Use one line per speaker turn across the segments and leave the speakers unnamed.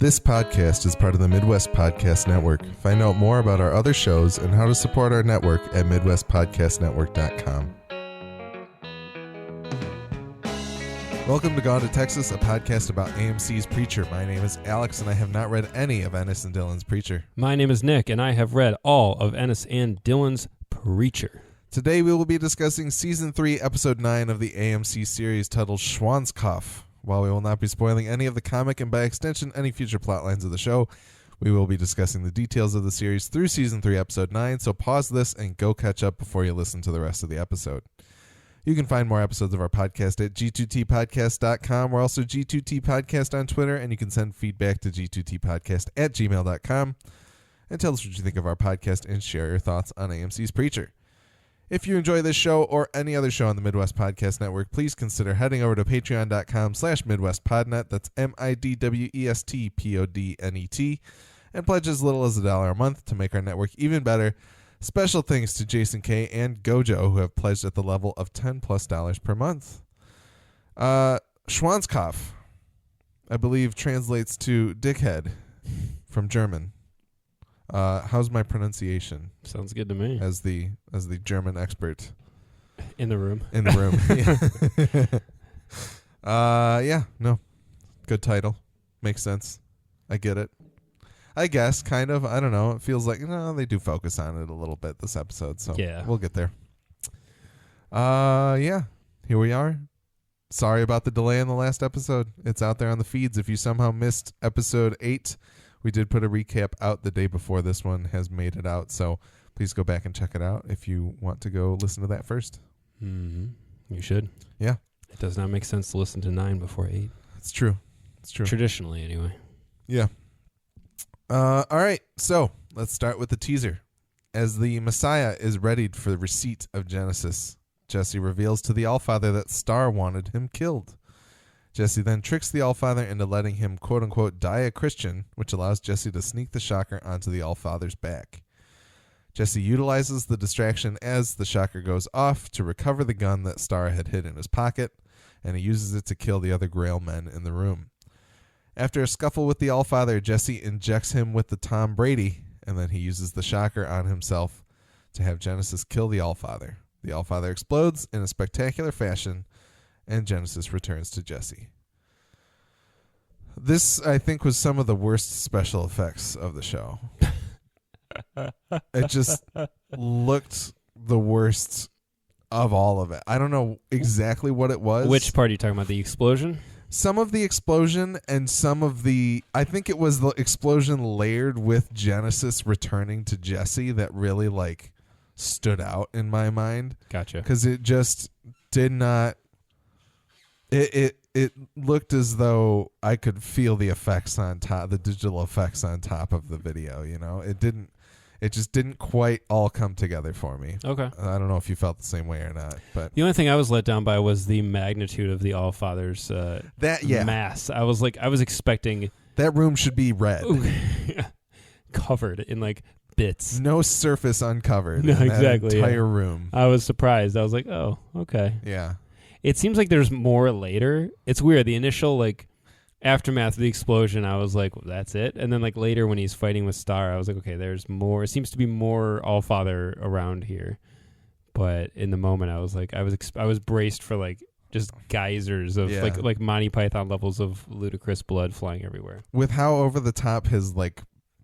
This podcast is part of the Midwest Podcast Network. Find out more about our other shows and how to support our network at MidwestPodcastNetwork.com. Welcome to Gone to Texas, a podcast about AMC's Preacher. My name is Alex, and I have not read any of Ennis and Dillon's Preacher.
My name is Nick, and I have read all of Ennis and Dillon's Preacher.
Today we will be discussing Season 3, Episode 9 of the AMC series titled Schwanzkopf. While we will not be spoiling any of the comic and by extension any future plot lines of the show, we will be discussing the details of the series through Season 3, Episode 9, so pause this and go catch up before you listen to the rest of the episode. You can find more episodes of our podcast at g2tpodcast.com. We're also G2T Podcast on Twitter, and you can send feedback to g2tpodcast@gmail.com and tell us what you think of our podcast and share your thoughts on AMC's Preacher. If you enjoy this show or any other show on the Midwest Podcast Network, please consider heading over to patreon.com/MidwestPodnet. That's MidwestPodnet, and pledge as little as $1 a month to make our network even better. Special thanks to Jason K. and Gojo, who have pledged at the level of $10+ per month. Schwanzkopf, I believe, translates to dickhead from German. How's my pronunciation?
Sounds good to me.
As the German expert
in the room.
Yeah, no, good title, makes sense. I get it. I guess, kind of. I don't know. It feels like they do focus on it a little bit this episode, so yeah, we'll get there. Yeah, here we are. Sorry about the delay in the last episode. It's out there on the feeds. If you somehow missed episode 8. We did put a recap out the day before this one has made it out, so please go back and check it out if you want to go listen to that first.
Mm-hmm. You should.
Yeah.
It does not make sense to listen to 9 before 8.
It's true. It's true.
Traditionally, anyway.
Yeah. All right, so let's start with the teaser. As the Messiah is readied for the receipt of Genesis, Jesse reveals to the Allfather that Star wanted him killed. Jesse then tricks the Allfather into letting him, quote-unquote, die a Christian, which allows Jesse to sneak the shocker onto the Allfather's back. Jesse utilizes the distraction as the shocker goes off to recover the gun that Star had hid in his pocket, and he uses it to kill the other Grail men in the room. After a scuffle with the Allfather, Jesse injects him with the Tom Brady, and then he uses the shocker on himself to have Genesis kill the Allfather. The Allfather explodes in a spectacular fashion, and Genesis returns to Jesse. This, I think, was some of the worst special effects of the show. It just looked the worst of all of it. I don't know exactly what it was.
Which part are you talking about? The explosion?
Some of the explosion and some of the... I think it was the explosion layered with Genesis returning to Jesse that really, stood out in my mind.
Gotcha.
Because it just did not... It looked as though I could feel the effects on top, the digital effects on top of the video. It just didn't quite all come together for me.
Okay.
I don't know if you felt the same way or not, but
the only thing I was let down by was the magnitude of the Allfather's mass. I was expecting
that room should be red,
covered in bits,
no surface uncovered.
No,
in
exactly.
That entire room.
I was surprised. I was like, oh, okay.
Yeah.
It seems like there's more later. It's weird. The initial aftermath of the explosion, I was like, well, that's it. And then later when he's fighting with Star, I was like, okay, there's more. It seems to be more Allfather around here. But in the moment, I was like, I was braced for just geysers of like Monty Python levels of ludicrous blood flying everywhere.
With how over the top his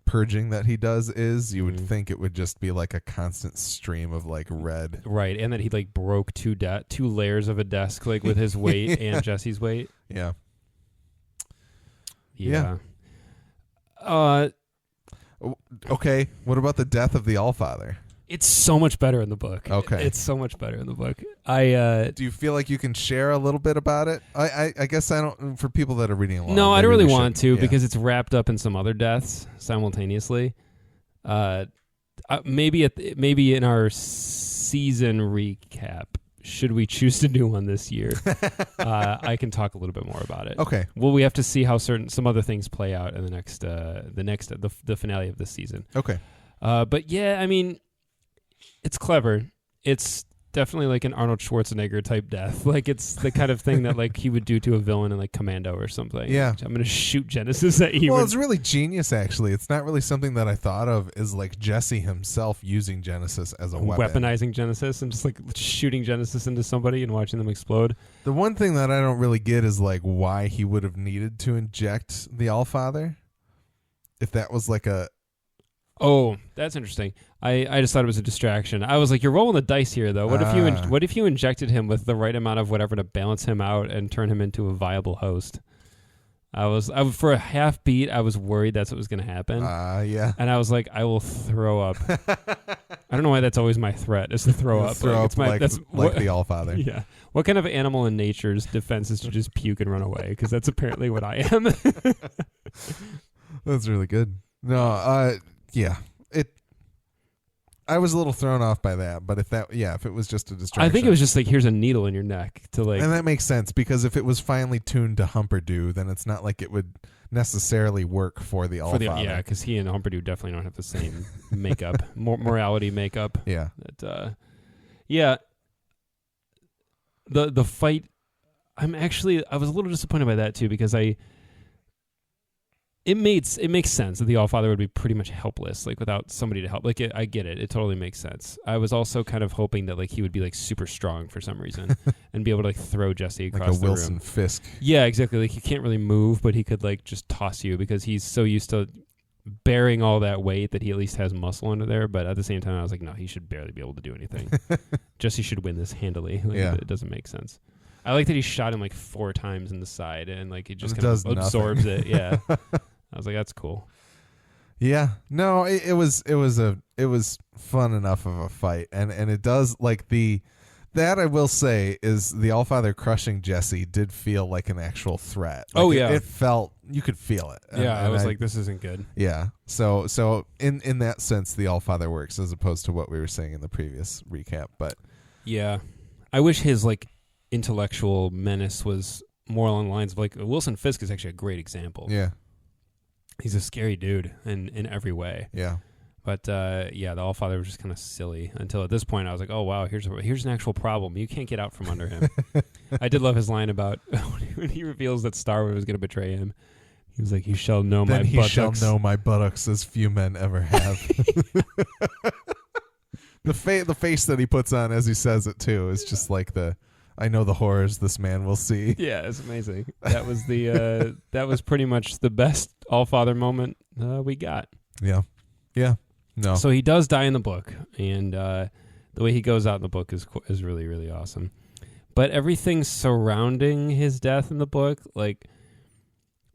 purging that he does is, you would think it would just be a constant stream of red.
Right, and that he broke two layers of a desk with his weight and Jesse's weight.
Yeah.
Yeah.
Okay, what about the death of the Allfather?
It's so much better in the book.
Okay.
It's so much better in the book.
Do you feel like you can share a little bit about it? I guess I don't, for people that are reading along.
No, I don't really want to because it's wrapped up in some other deaths simultaneously. Maybe in our season recap, should we choose to do one this year, I can talk a little bit more about it.
Okay.
Well, we have to see how some other things play out in the finale of this season.
Okay.
But yeah, I mean, it's clever. It's definitely like an Arnold Schwarzenegger type death. Like it's the kind of thing that like he would do to a villain in like Commando or something.
Yeah.
I'm going to shoot Genesis at you.
Well, it's really genius, actually. It's not really something that I thought of is like Jesse himself using Genesis as a weapon.
Weaponizing Genesis and just like shooting Genesis into somebody and watching them explode.
The one thing that I don't really get is like why he would have needed to inject the Allfather. If that was like a...
Oh, that's interesting. I just thought it was a distraction. I was like, you're rolling the dice here, though. What if you injected him with the right amount of whatever to balance him out and turn him into a viable host? I was for a half beat. I was worried that's what was going to happen.
Yeah.
And I was like, I will throw up. I don't know why that's always my threat is to throw up.
Throw up like the Allfather.
Yeah. What kind of animal in nature's defense is to just puke and run away? Because that's apparently what I am.
That's really good. No, yeah. I was a little thrown off by that, but if it was just a distraction.
I think it was just like, here's a needle in your neck to like.
And that makes sense because if it was finely tuned to Humperdew, then it's not like it would necessarily work for the Allfather.
Yeah, because he and Humperdew definitely don't have the same makeup, morality makeup.
Yeah.
Yeah. The fight, I was a little disappointed by that too because It makes sense that the Allfather would be pretty much helpless, like without somebody to help. Like I get it; it totally makes sense. I was also kind of hoping that like he would be like super strong for some reason and be able to like throw Jesse across
like a
the
Wilson
room.
Fisk.
Yeah, exactly. Like he can't really move, but he could like just toss you because he's so used to bearing all that weight that he at least has muscle under there. But at the same time, I was like, no, he should barely be able to do anything. Jesse should win this handily. Like,
yeah,
it doesn't make sense. I like that he shot him like 4 times in the side and like it just
it
kind of
does
absorbs
nothing.
it. Yeah. I was like, that's cool.
Yeah, no, it was fun enough of a fight, and it does like that I will say is the Allfather crushing Jesse did feel like an actual threat. Like it felt you could feel it.
And I was like, this isn't good.
Yeah, so in that sense, the Allfather works as opposed to what we were saying in the previous recap. But
yeah, I wish his like intellectual menace was more along the lines of like Wilson Fisk is actually a great example.
Yeah.
He's a scary dude in every way.
Yeah.
But the Allfather was just kind of silly until at this point I was like, oh wow, here's an actual problem. You can't get out from under him. I did love his line about when he reveals that Star was going to betray him. He was like, "He shall know my buttocks.
He shall know my buttocks as few men ever have." The face that he puts on as he says it too is just like I know the horrors this man will see.
Yeah, it's amazing. That was that was pretty much the best Allfather moment we got.
Yeah. Yeah. No.
So he does die in the book, and the way he goes out in the book is really, really awesome. But everything surrounding his death in the book, like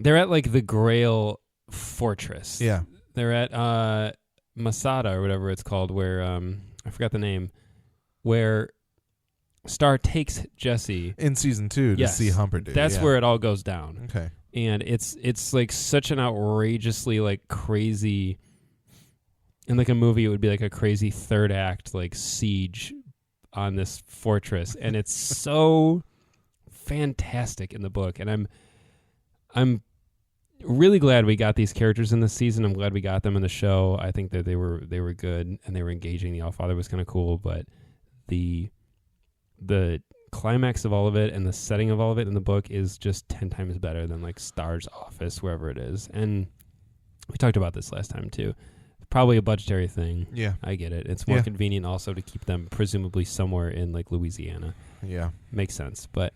they're at like the Grail Fortress.
Yeah.
They're at Masada or whatever it's called, where I forgot the name, where Star takes Jesse
in season 2 to see Humperdew.
That's where it all goes down.
Okay.
And it's like such an outrageously like crazy, in like a movie it would be like a crazy third act like siege on this fortress, and it's so fantastic in the book. And I'm really glad we got these characters in this season. I'm glad we got them in the show. I think that they were good and they were engaging. The Allfather was kind of cool, but the climax of all of it and the setting of all of it in the book is just 10 times better than like Star's office, wherever it is. And we talked about this last time too. Probably a budgetary thing.
Yeah.
I get it. It's more convenient also to keep them presumably somewhere in like Louisiana.
Yeah.
Makes sense. But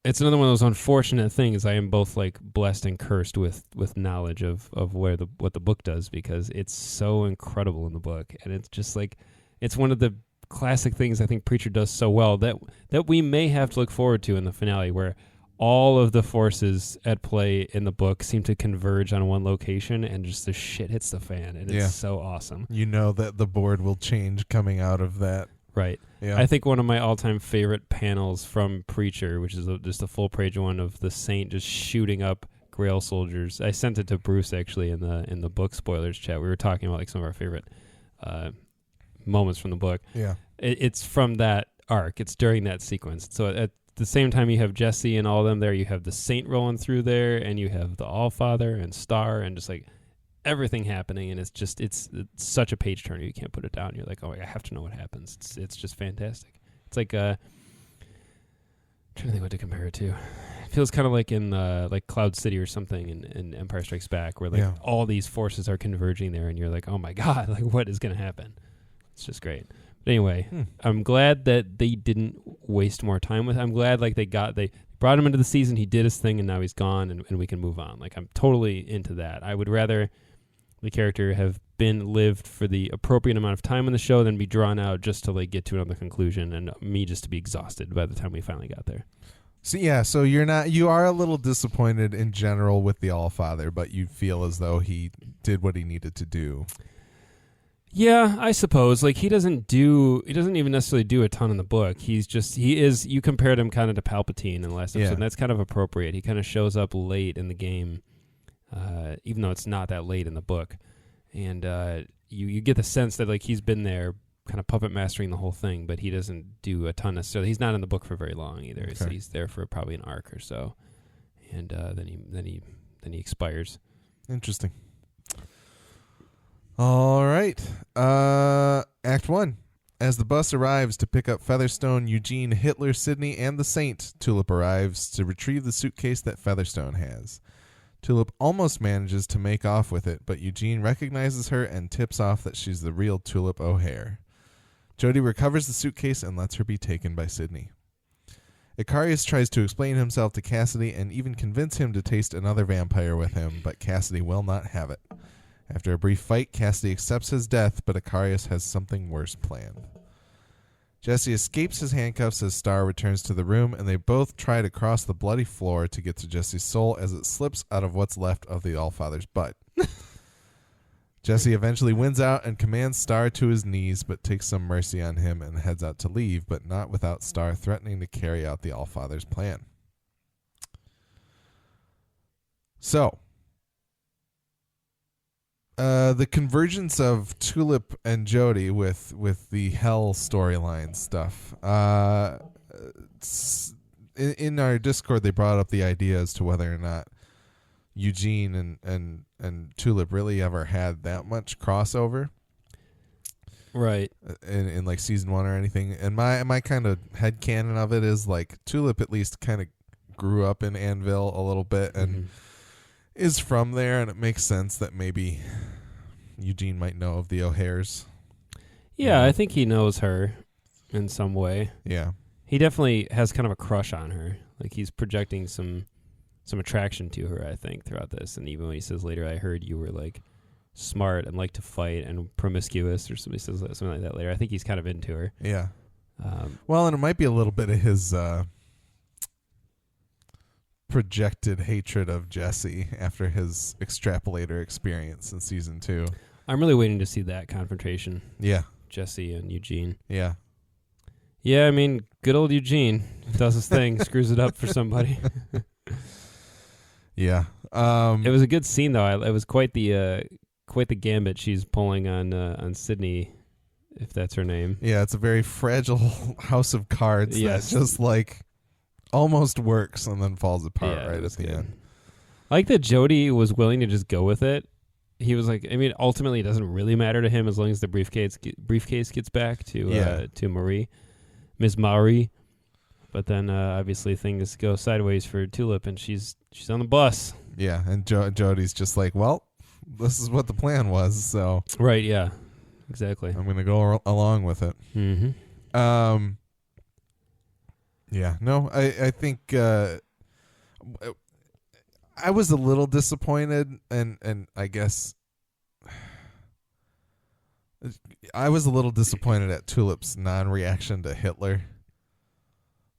it's another one of those unfortunate things. I am both like blessed and cursed with knowledge of what the book does, because it's so incredible in the book. And it's just like, it's one of the classic things I think Preacher does so well that we may have to look forward to in the finale, where all of the forces at play in the book seem to converge on one location and just the shit hits the fan, and it's so awesome.
You know that the board will change coming out of that.
Right.
Yeah.
I think one of my all-time favorite panels from Preacher, which is just a full-page one of the Saint just shooting up Grail soldiers. I sent it to Bruce actually in the book spoilers chat. We were talking about like some of our favorite moments from the book.
Yeah.
It's from that arc. It's during that sequence. So at the same time you have Jesse and all of them there, you have the Saint rolling through there, and you have the Allfather and Star, and just like everything happening, and it's such a page turner. You can't put it down. You're like, oh, I have to know what happens. It's just fantastic. It's like I'm trying to think what to compare it to. It feels kind of like in like Cloud City or something in Empire Strikes Back, where like all these forces are converging there, and you're like, oh my god, like what is going to happen? It's just great. But anyway, I'm glad that they didn't waste more time with. I'm glad like they brought him into the season. He did his thing, and now he's gone, and we can move on. Like I'm totally into that. I would rather the character have been lived for the appropriate amount of time in the show than be drawn out just to like get to another conclusion, and me just to be exhausted by the time we finally got there.
So you are a little disappointed in general with the Allfather, but you feel as though he did what he needed to do.
Yeah, I suppose. Like he doesn't even necessarily do a ton in the book. You compared him kind of to Palpatine in the last episode, and that's kind of appropriate. He kind of shows up late in the game, even though it's not that late in the book. And you get the sense that like he's been there kind of puppet mastering the whole thing, but he doesn't do a ton necessarily. He's not in the book for very long either. Okay. So he's there for probably an arc or so. And then he expires.
Interesting. All right. Act 1. As the bus arrives to pick up Featherstone, Eugene, Hitler, Sidney, and the Saint, Tulip arrives to retrieve the suitcase that Featherstone has. Tulip almost manages to make off with it, but Eugene recognizes her and tips off that she's the real Tulip O'Hare. Jodie recovers the suitcase and lets her be taken by Sidney. Icarius tries to explain himself to Cassidy and even convince him to taste another vampire with him, but Cassidy will not have it. After a brief fight, Cassidy accepts his death, but Icarius has something worse planned. Jesse escapes his handcuffs as Star returns to the room, and they both try to cross the bloody floor to get to Jesse's soul as it slips out of what's left of the Allfather's butt. Jesse eventually wins out and commands Star to his knees, but takes some mercy on him and heads out to leave, but not without Star threatening to carry out the Allfather's plan. So, the convergence of Tulip and Jodie with the Hell storyline stuff. In our Discord, they brought up the idea as to whether or not Eugene and Tulip really ever had that much crossover,
right?
In like season 1 or anything. And my kind of headcanon of it is like Tulip at least kind of grew up in Anvil a little bit and is from there, and it makes sense that maybe Eugene might know of the O'Hares.
Yeah, I think he knows her in some way.
Yeah,
he definitely has kind of a crush on her. Like he's projecting some attraction to her, I think, throughout this. And even when he says later, I heard you were like smart and like to fight and promiscuous, or somebody says something like that later. I think he's kind of into her.
Yeah. Well, and it might be a little bit of his projected hatred of Jesse after his extrapolator experience in season 2.
I'm really waiting to see that confrontation.
Yeah.
Jesse and Eugene.
Yeah.
Yeah, I mean, good old Eugene does his thing, screws it up for somebody.
Yeah.
It was a good scene though. It was quite the gambit she's pulling on Sidney, if that's her name.
Yeah, it's a very fragile house of cards that just like almost works and then falls apart right at the end.
I like that Jodie was willing to just go with it. He was like, I mean, ultimately it doesn't really matter to him as long as the briefcase gets back to Marie, Miss Marie. But then obviously things go sideways for Tulip, and she's on the bus.
Yeah, and Jodie's just like, well, this is what the plan was, so
right. Yeah, exactly.
I'm gonna go along with it.
Mm-hmm.
Yeah, no, I think I was a little disappointed, and I guess I was a little disappointed at Tulip's non-reaction to Hitler.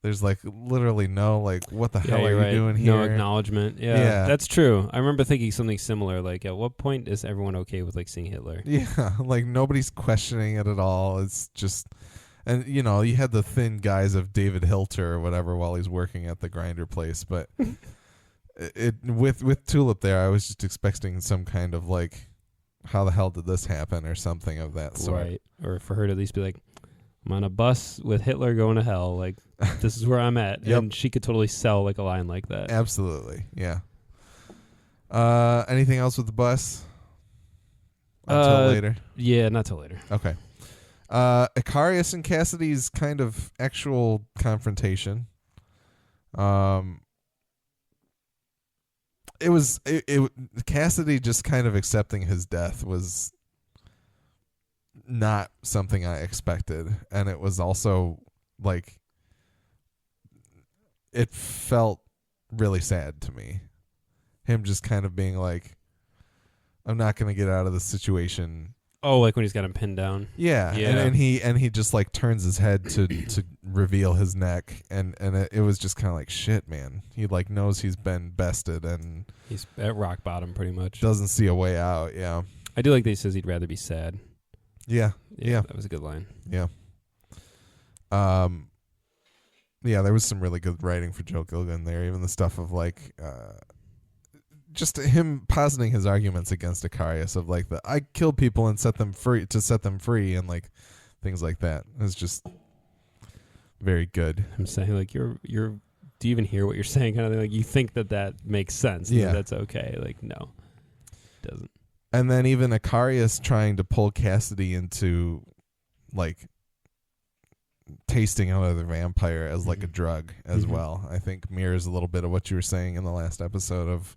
There's like literally no like, what the hell are you doing here?
No acknowledgement. Yeah, that's true. I remember thinking something similar. Like, at what point is everyone okay with like seeing Hitler?
Yeah, like nobody's questioning it at all. It's just, and you know, you had the thin guise of David Hilter or whatever while he's working at the grinder place, but with Tulip there, I was just expecting some kind of like, how the hell did this happen or something of that sort.
Right, or for her to at least be like, I'm on a bus with Hitler going to hell. Like, this is where I'm at.
Yep.
And she could totally sell like a line like that.
Absolutely. Yeah. Anything else with the bus? until later?
Yeah, not till later.
Okay. Icarius and Cassidy's kind of actual confrontation. Cassidy just kind of accepting his death was not something I expected, and it was also like it felt really sad to me. Him just kind of being like, I'm not going to get out of this situation.
Oh, like when he's got him pinned down.
Yeah. And he just like turns his head to reveal his neck, and it was just kind of like, shit, man. He like knows he's been bested and
he's at rock bottom pretty much.
Doesn't see a way out. Yeah.
I do like that he says he'd rather be sad.
Yeah. Yeah.
That was a good line.
Yeah. Yeah, there was some really good writing for Joe Gilgun there. Even the stuff of like, just him positing his arguments against Icarius of like I killed people and set them free and like things like that. It was just very good.
I'm saying like you're do you even hear what you're saying? Kind of thing. Like you think that makes sense.
Yeah,
that's okay. Like no, it doesn't.
And then even Icarius trying to pull Cassidy into like tasting another vampire as like a drug as well. I think mirrors a little bit of what you were saying in the last episode of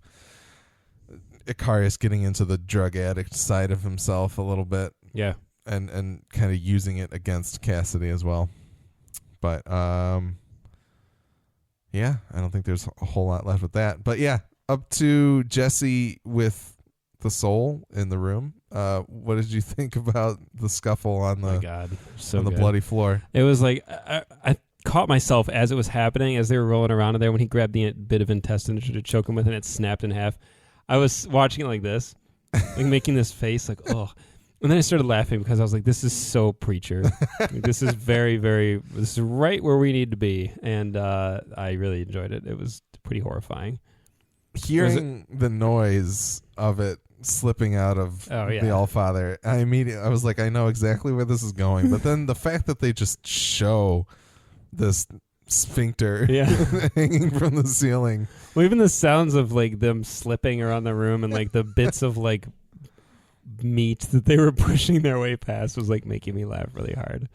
Icarius getting into the drug addict side of himself a little bit.
Yeah.
And kind of using it against Cassidy as well. But yeah, I don't think there's a whole lot left with that. But yeah, up to Jesse with the soul in the room. What did you think about the scuffle on the bloody floor?
It was like I caught myself as it was happening, as they were rolling around in there when he grabbed the bit of intestine to choke him with and it snapped in half. I was watching it like this, like making this face like, oh. And then I started laughing because I was like, this is so Preacher. Like, this is this is right where we need to be. And I really enjoyed it. It was pretty horrifying.
Hearing the noise of it slipping out of the Allfather, I was like, I know exactly where this is going. But then the fact that they just show this sphincter hanging from the ceiling.
Well, even the sounds of like them slipping around the room and like the bits of like meat that they were pushing their way past was like making me laugh really hard.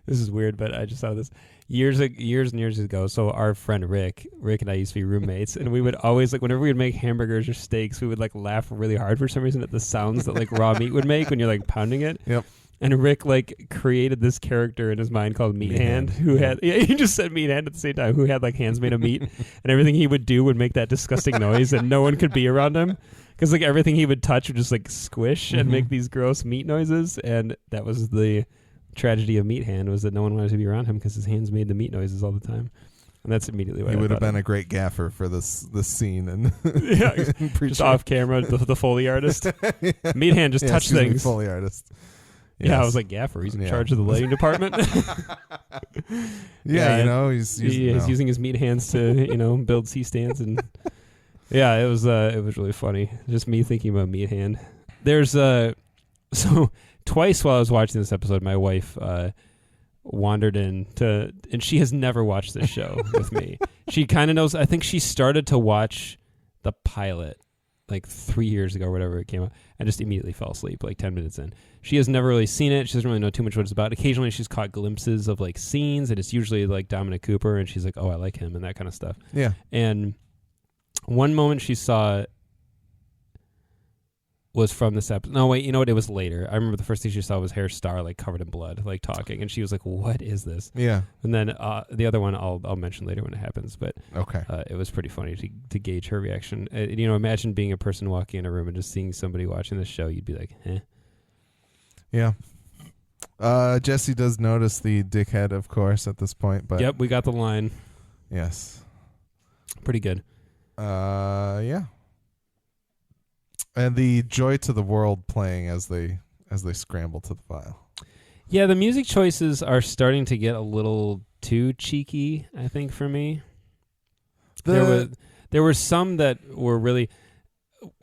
This is weird, but I just saw this years and years ago. So our friend Rick and I used to be roommates, and we would always like whenever we would make hamburgers or steaks, we would like laugh really hard for some reason at the sounds that like raw meat would make when you're like pounding it.
Yep.
And Rick like created this character in his mind called Meat Hand, who had he just said Meat Hand at the same time, who had like hands made of meat, and everything he would do would make that disgusting noise, and no one could be around him because like everything he would touch would just like squish and make these gross meat noises, and that was the tragedy of Meat Hand, was that no one wanted to be around him because his hands made the meat noises all the time. And that's immediately why
he would have been a great gaffer for this scene and
just off camera, the Foley artist. Meat Hand just touched things.
Foley artist.
Yes. Yeah, I was like, gaffer. He's in charge of the lighting department.
He's
using his meat hands to build C-stands, and it was really funny. Just me thinking about Meat Hand. There's so twice while I was watching this episode, my wife wandered in and she has never watched this show with me. She kind of knows. I think she started to watch the pilot like 3 years ago or whatever it came out, and just immediately fell asleep like 10 minutes in. She has never really seen it. She doesn't really know too much what it's about. Occasionally she's caught glimpses of like scenes, and it's usually like Dominic Cooper, and she's like, oh, I like him, and that kind of stuff.
Yeah.
And one moment she saw was from this episode. No, wait, you know what? It was later. I remember the first thing she saw was Hair Star like covered in blood, like talking, and she was like, what is this?
Yeah.
And then the other one I'll mention later when it happens, but
okay.
It was pretty funny to gauge her reaction. Imagine being a person walking in a room and just seeing somebody watching this show. You'd be like, eh.
Yeah. Jesse does notice the dickhead, of course, at this point, but
yep, we got the line.
Yes.
Pretty good.
Yeah. And the Joy to the World playing as they scramble to the file.
Yeah, the music choices are starting to get a little too cheeky, I think, for me. There were some that were really,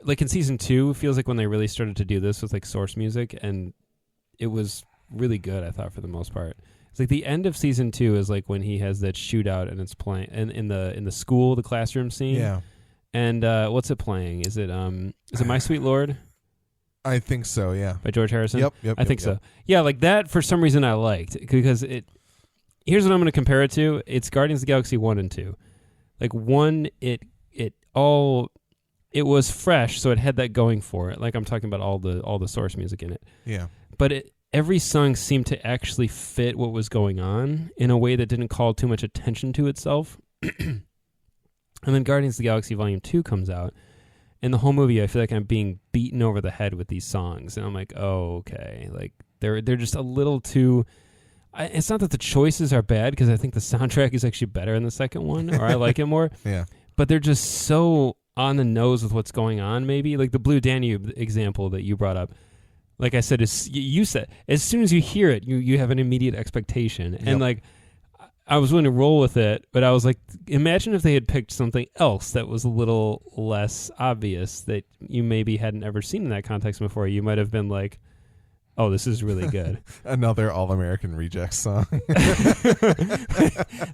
like in season 2, it feels like when they really started to do this with like source music, and it was really good, I thought, for the most part. It's like the end of season 2 is like when he has that shootout and it's playing and in the school, the classroom scene.
Yeah.
And what's it playing? Is it My Sweet Lord
I think so, yeah.
by George Harrison?
Yep.
I think so. Yeah, like that for some reason I liked because here's what I'm going to compare it to. It's Guardians of the Galaxy 1 and 2. Like 1, it was fresh, so it had that going for it. Like I'm talking about all the source music in it.
Yeah.
But every song seemed to actually fit what was going on in a way that didn't call too much attention to itself. And then Guardians of the Galaxy Volume 2 comes out, and the whole movie I feel like I'm being beaten over the head with these songs, and I'm like, oh, okay. Like they're just a little too... it's not that the choices are bad, because I think the soundtrack is actually better in the second one, or I like it more.
Yeah.
But they're just so on the nose with what's going on, maybe. Like the Blue Danube example that you brought up. Like I said, you said, as soon as you hear it, you have an immediate expectation.
Yep.
And like, I was willing to roll with it, but I was like, imagine if they had picked something else that was a little less obvious that you maybe hadn't ever seen in that context before. You might have been like, oh, this is really good.
Another All-American Rejects song.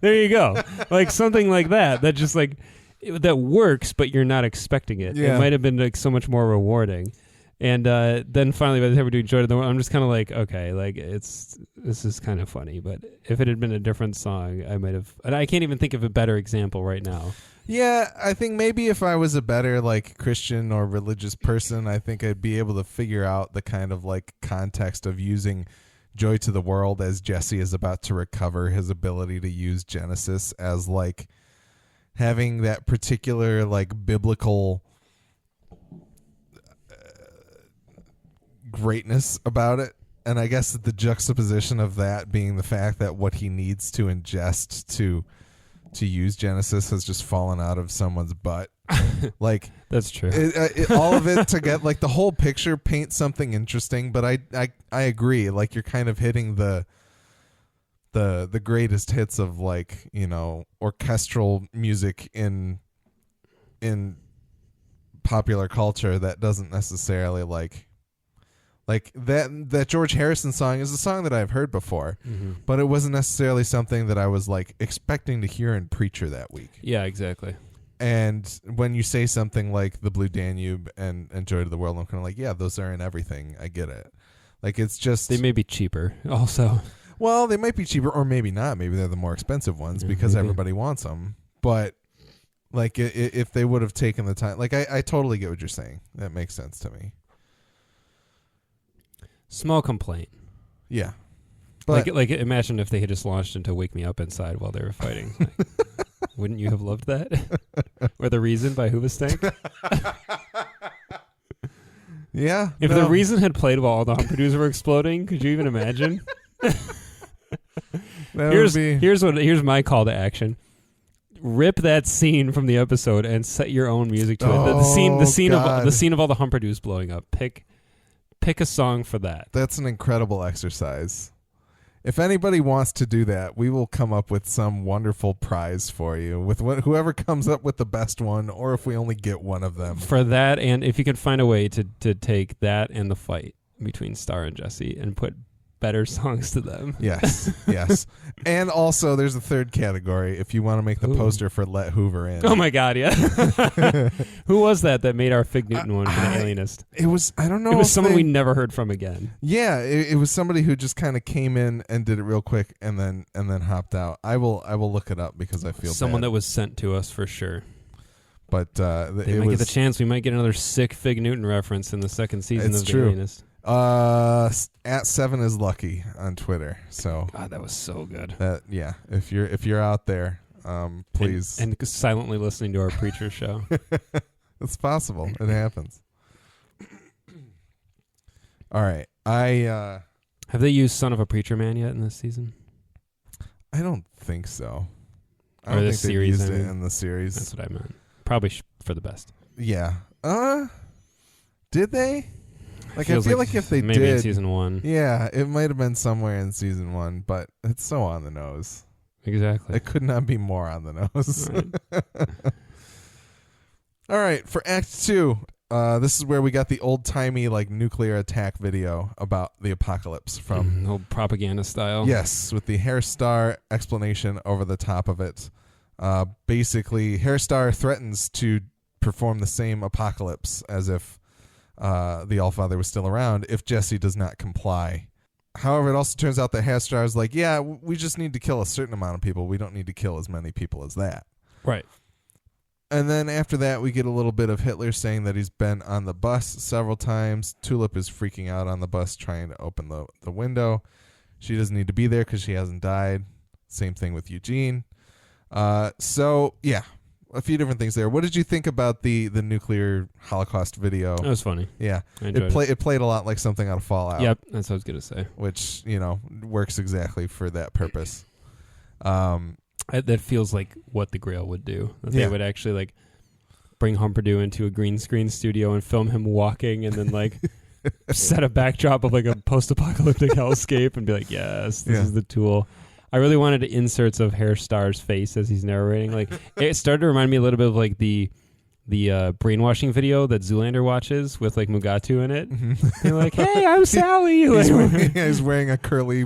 There you go. Like something like that just like, that works, but you're not expecting it.
Yeah.
It might have been like so much more rewarding. And then finally, by the time we're doing Joy to the World, I'm just kind of like, okay, like this is kind of funny. But if it had been a different song, I might have. And I can't even think of a better example right now.
Yeah, I think maybe if I was a better like Christian or religious person, I think I'd be able to figure out the kind of like context of using Joy to the World as Jesse is about to recover his ability to use Genesis as like having that particular like biblical greatness about it. And I guess the juxtaposition of that being the fact that what he needs to ingest to use Genesis has just fallen out of someone's butt. Like
that's true.
All of it to get like the whole picture paints something interesting, but I agree. Like you're kind of hitting the greatest hits of like, you know, orchestral music in popular culture that doesn't necessarily like that George Harrison song is a song that I've heard before, but it wasn't necessarily something that I was like expecting to hear in Preacher that week.
Yeah, exactly.
And when you say something like the Blue Danube and Joy to the World, I'm kind of like, yeah, those are in everything. I get it. Like it's just
they may be cheaper also.
Well, they might be cheaper or maybe not. Maybe they're the more expensive ones because everybody wants them. But like if they would have taken the time, like I totally get what you're saying. That makes sense to me.
Small complaint.
Yeah. But
like imagine if they had just launched into Wake Me Up Inside while they were fighting. Like, wouldn't you have loved that? Or The Reason by Hoobastank?
Yeah.
If The Reason had played while all the Humperdoos were exploding, could you even imagine? Here's my call to action. Rip that scene from the episode and set your own music to it. The scene of all the Humperdoos blowing up. Pick a song for that.
That's an incredible exercise. If anybody wants to do that, we will come up with some wonderful prize for you with whoever comes up with the best one, or if we only get one of them.
For that, and if you can find a way to take that and the fight between Star and Jesse and put better songs to them.
Yes, yes. And also, there's a third category if you want to make the poster for Let Hoover In.
Oh my God, yeah. Who was that made our Fig Newton one for the Alienist?
It was, I don't know.
It was someone we never heard from again.
Yeah, it was somebody who just kind of came in and did it real quick and then hopped out. I will look it up because I feel
someone
bad.
that was sent to us for sure.
But
they might get the chance. We might get another sick Fig Newton reference in the second season of The Alienist.
At 7 is lucky on Twitter. So
God, that was so good.
Yeah. If you're out there, please
and silently listening to our Preacher show.
It's possible. It happens. All right.
Have they used "Son of a Preacher Man" yet in this season?
I don't think so.
I don't think
they used it in the series.
That's what I meant. Probably for the best.
Yeah. Did they? Like I
Feels
feel like if they
maybe
did
in season 1.
Yeah, it might have been somewhere in season 1, but it's so on the nose.
Exactly.
It could not be more on the nose.
Right.
All right, for Act 2, this is where we got the old-timey like nuclear attack video about the apocalypse from
old propaganda style.
Yes, with the Hairstar explanation over the top of it. Basically, Hairstar threatens to perform the same apocalypse as if the Allfather was still around if Jesse does not comply. However, it also turns out that Hastar is like, yeah, we just need to kill a certain amount of people. We don't need to kill as many people as that.
Right.
And then after that, we get a little bit of Hitler saying that he's been on the bus several times. Tulip is freaking out on the bus, trying to open the window. She doesn't need to be there because she hasn't died. Same thing with Eugene. So, yeah, a few different things there. What did you think about the nuclear Holocaust video?
That was funny.
Yeah.
I enjoyed
It played a lot like something out of Fallout.
Yep, that's what I was going to say.
Which, works exactly for that purpose.
That feels like what the Grail would do. That they would actually like bring Humperdinck into a green screen studio and film him walking, and then like set a backdrop of like a post-apocalyptic hellscape and be like, yes, this is the tool. I really wanted inserts of Star's face as he's narrating. Like it started to remind me a little bit of like the brainwashing video that Zoolander watches with like Mugatu in it. Mm-hmm. They're like, "Hey, I'm Sally."
He's wearing a curly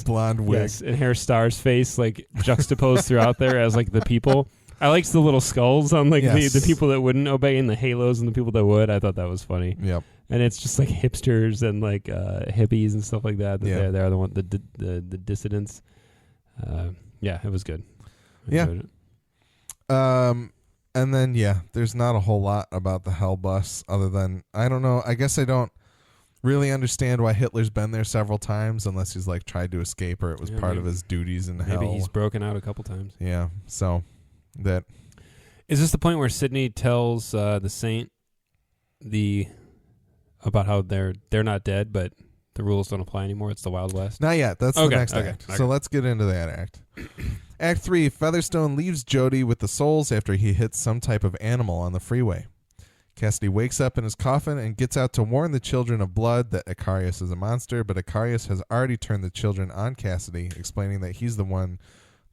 blonde wig.
Yes, and Star's face like juxtaposed throughout there as like the people. I liked the little skulls on like the people that wouldn't obey and the halos and the people that would. I thought that was funny.
Yep.
And it's just like hipsters and like hippies and stuff like that. They're the one the dissidents. It was good.
And then, there's not a whole lot about the Hell Bus other than, I don't know, I guess I don't really understand why Hitler's been there several times unless he's like tried to escape or it was part of his duties in hell.
Maybe he's broken out a couple times.
Yeah, so that...
Is this the point where Sidney tells the Saint about how they're not dead, but the rules don't apply anymore? It's the Wild West?
Not yet. That's the next act. Okay. So let's get into that act. Act 3, Featherstone leaves Jody with the souls after he hits some type of animal on the freeway. Cassidy wakes up in his coffin and gets out to warn the children of blood that Icarius is a monster, but Icarius has already turned the children on Cassidy, explaining that he's the one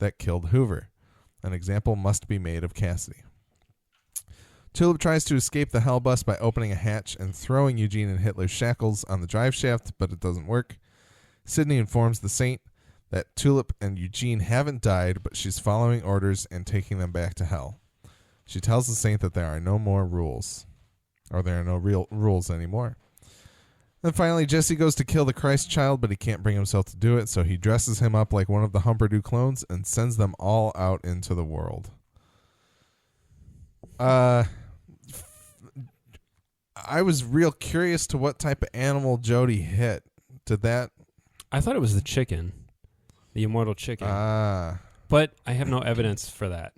that killed Hoover. An example must be made of Cassidy. Tulip tries to escape the Hell Bus by opening a hatch and throwing Eugene in Hitler's shackles on the drive shaft, but it doesn't work. Sidney informs the Saint that Tulip and Eugene haven't died, but she's following orders and taking them back to hell. She tells the Saint that there are no more rules, or there are no real rules anymore. Then finally, Jesse goes to kill the Christ child, but he can't bring himself to do it, so he dresses him up like one of the Humperdinck clones and sends them all out into the world. I was real curious to what type of animal Jody hit.
I thought it was the chicken. The immortal chicken. But I have no evidence for that.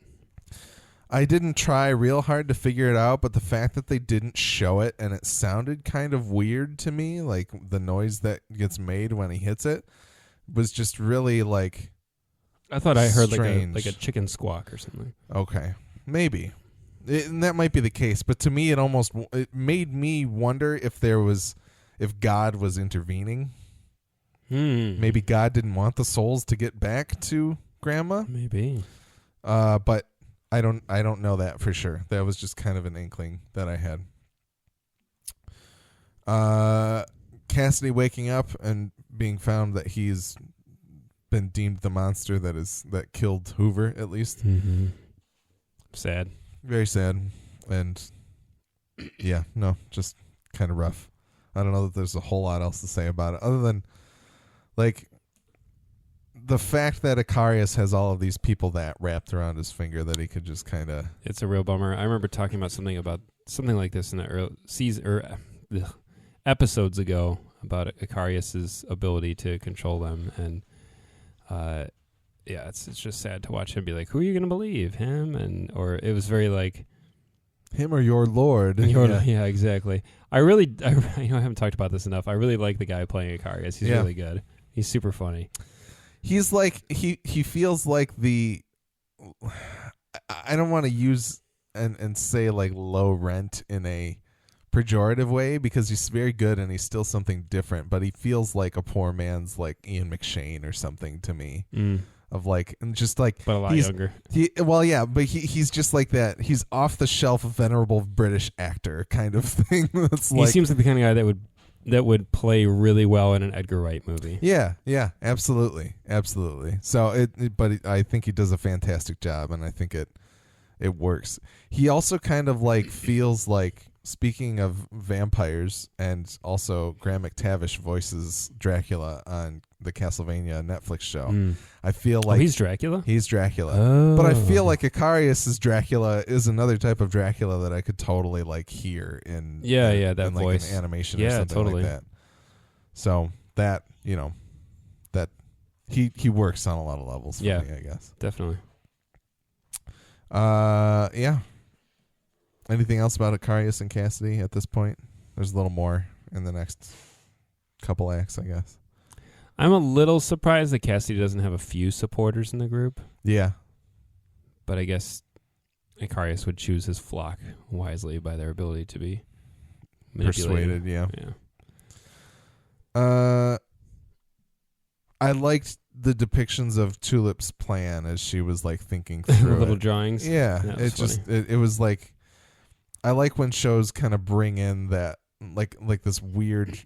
I didn't try real hard to figure it out, but the fact that they didn't show it and it sounded kind of weird to me, like the noise that gets made when he hits it, was just really like
I thought I heard
strange.
like a chicken squawk or something.
Okay. Maybe. And that might be the case, but to me it made me wonder if God was intervening. Maybe God didn't want the souls to get back to Grandma.
Maybe.
But I don't know that for sure. That was just kind of an inkling that I had. Cassidy waking up and being found that he's been deemed the monster that killed Hoover, at least.
Mm-hmm. Sad.
Very sad. And just kind of rough. I don't know that there's a whole lot else to say about it other than like the fact that Icarius has all of these people that wrapped around his finger that he could just kind of...
It's a real bummer. I remember talking about something like this in the early season or episodes ago about Icarius's ability to control them, and it's just sad to watch him be like, "Who are you going to believe, him?" Or it was very like
him or your lord.
Yeah, exactly. I haven't talked about this enough. I really like the guy playing Icarius. He's really good. He's super funny.
He's like he feels like I don't want to use and say like low rent in a pejorative way because he's very good and he's still something different, but he feels like a poor man's like Ian McShane or something to me. Of like, and just like,
but a lot younger.
But he's just like that. He's off the shelf venerable British actor kind of thing.
He seems like the kind of guy that would play really well in an Edgar Wright movie.
Yeah, absolutely. So but I think he does a fantastic job, and I think it works. He also kind of like feels like, speaking of vampires, and also Graham McTavish voices Dracula on the Castlevania Netflix show. I feel like
he's Dracula?
He's Dracula.
Oh.
But I feel like Icarius's Dracula is another type of Dracula that I could totally like hear in
that
in, like,
voice.
an animation or something
totally.
like that. So that, that he works on a lot of levels for me, I guess.
Definitely.
Yeah. Anything else about Icarius and Cassidy at this point? There's a little more in the next couple acts, I guess.
I'm a little surprised that Cassidy doesn't have a few supporters in the group.
Yeah.
But I guess Icarius would choose his flock wisely by their ability to be manipulated.
Persuaded, yeah.
Yeah.
I liked the depictions of Tulip's plan as she was like thinking through
The little
it.
drawings.
Yeah,
That was
it was like, I like when shows kind of bring in that like this weird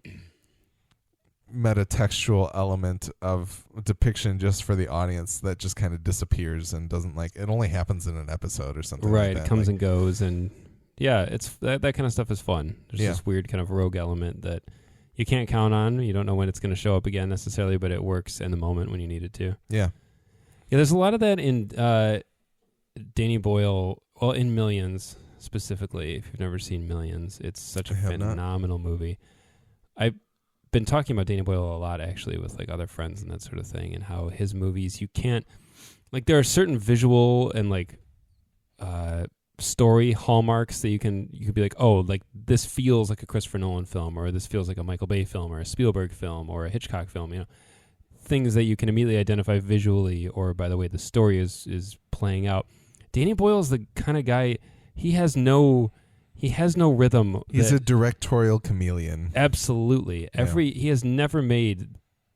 metatextual element of depiction just for the audience that just kind of disappears and doesn't, like, it only happens in an episode or something.
Right,
like that.
it comes
like,
and goes, and it's that kind of stuff is fun. There's
Yeah.
this weird kind of rogue element that you can't count on. You don't know when it's going to show up again necessarily, but it works in the moment when you need it to.
Yeah.
Yeah, there's a lot of that in Danny Boyle, well, in Millions specifically. If you've never seen Millions, it's such a phenomenal movie. I've been talking about Danny Boyle a lot, actually, with like other friends and that sort of thing, and how his movies, you can't, like, there are certain visual and like story hallmarks that you could be like, oh, like this feels like a Christopher Nolan film, or this feels like a Michael Bay film, or a Spielberg film, or a Hitchcock film, things that you can immediately identify visually or by the way the story is playing out. Danny Boyle is the kind of guy, he has no rhythm.
He's a directorial chameleon.
Absolutely. He has never made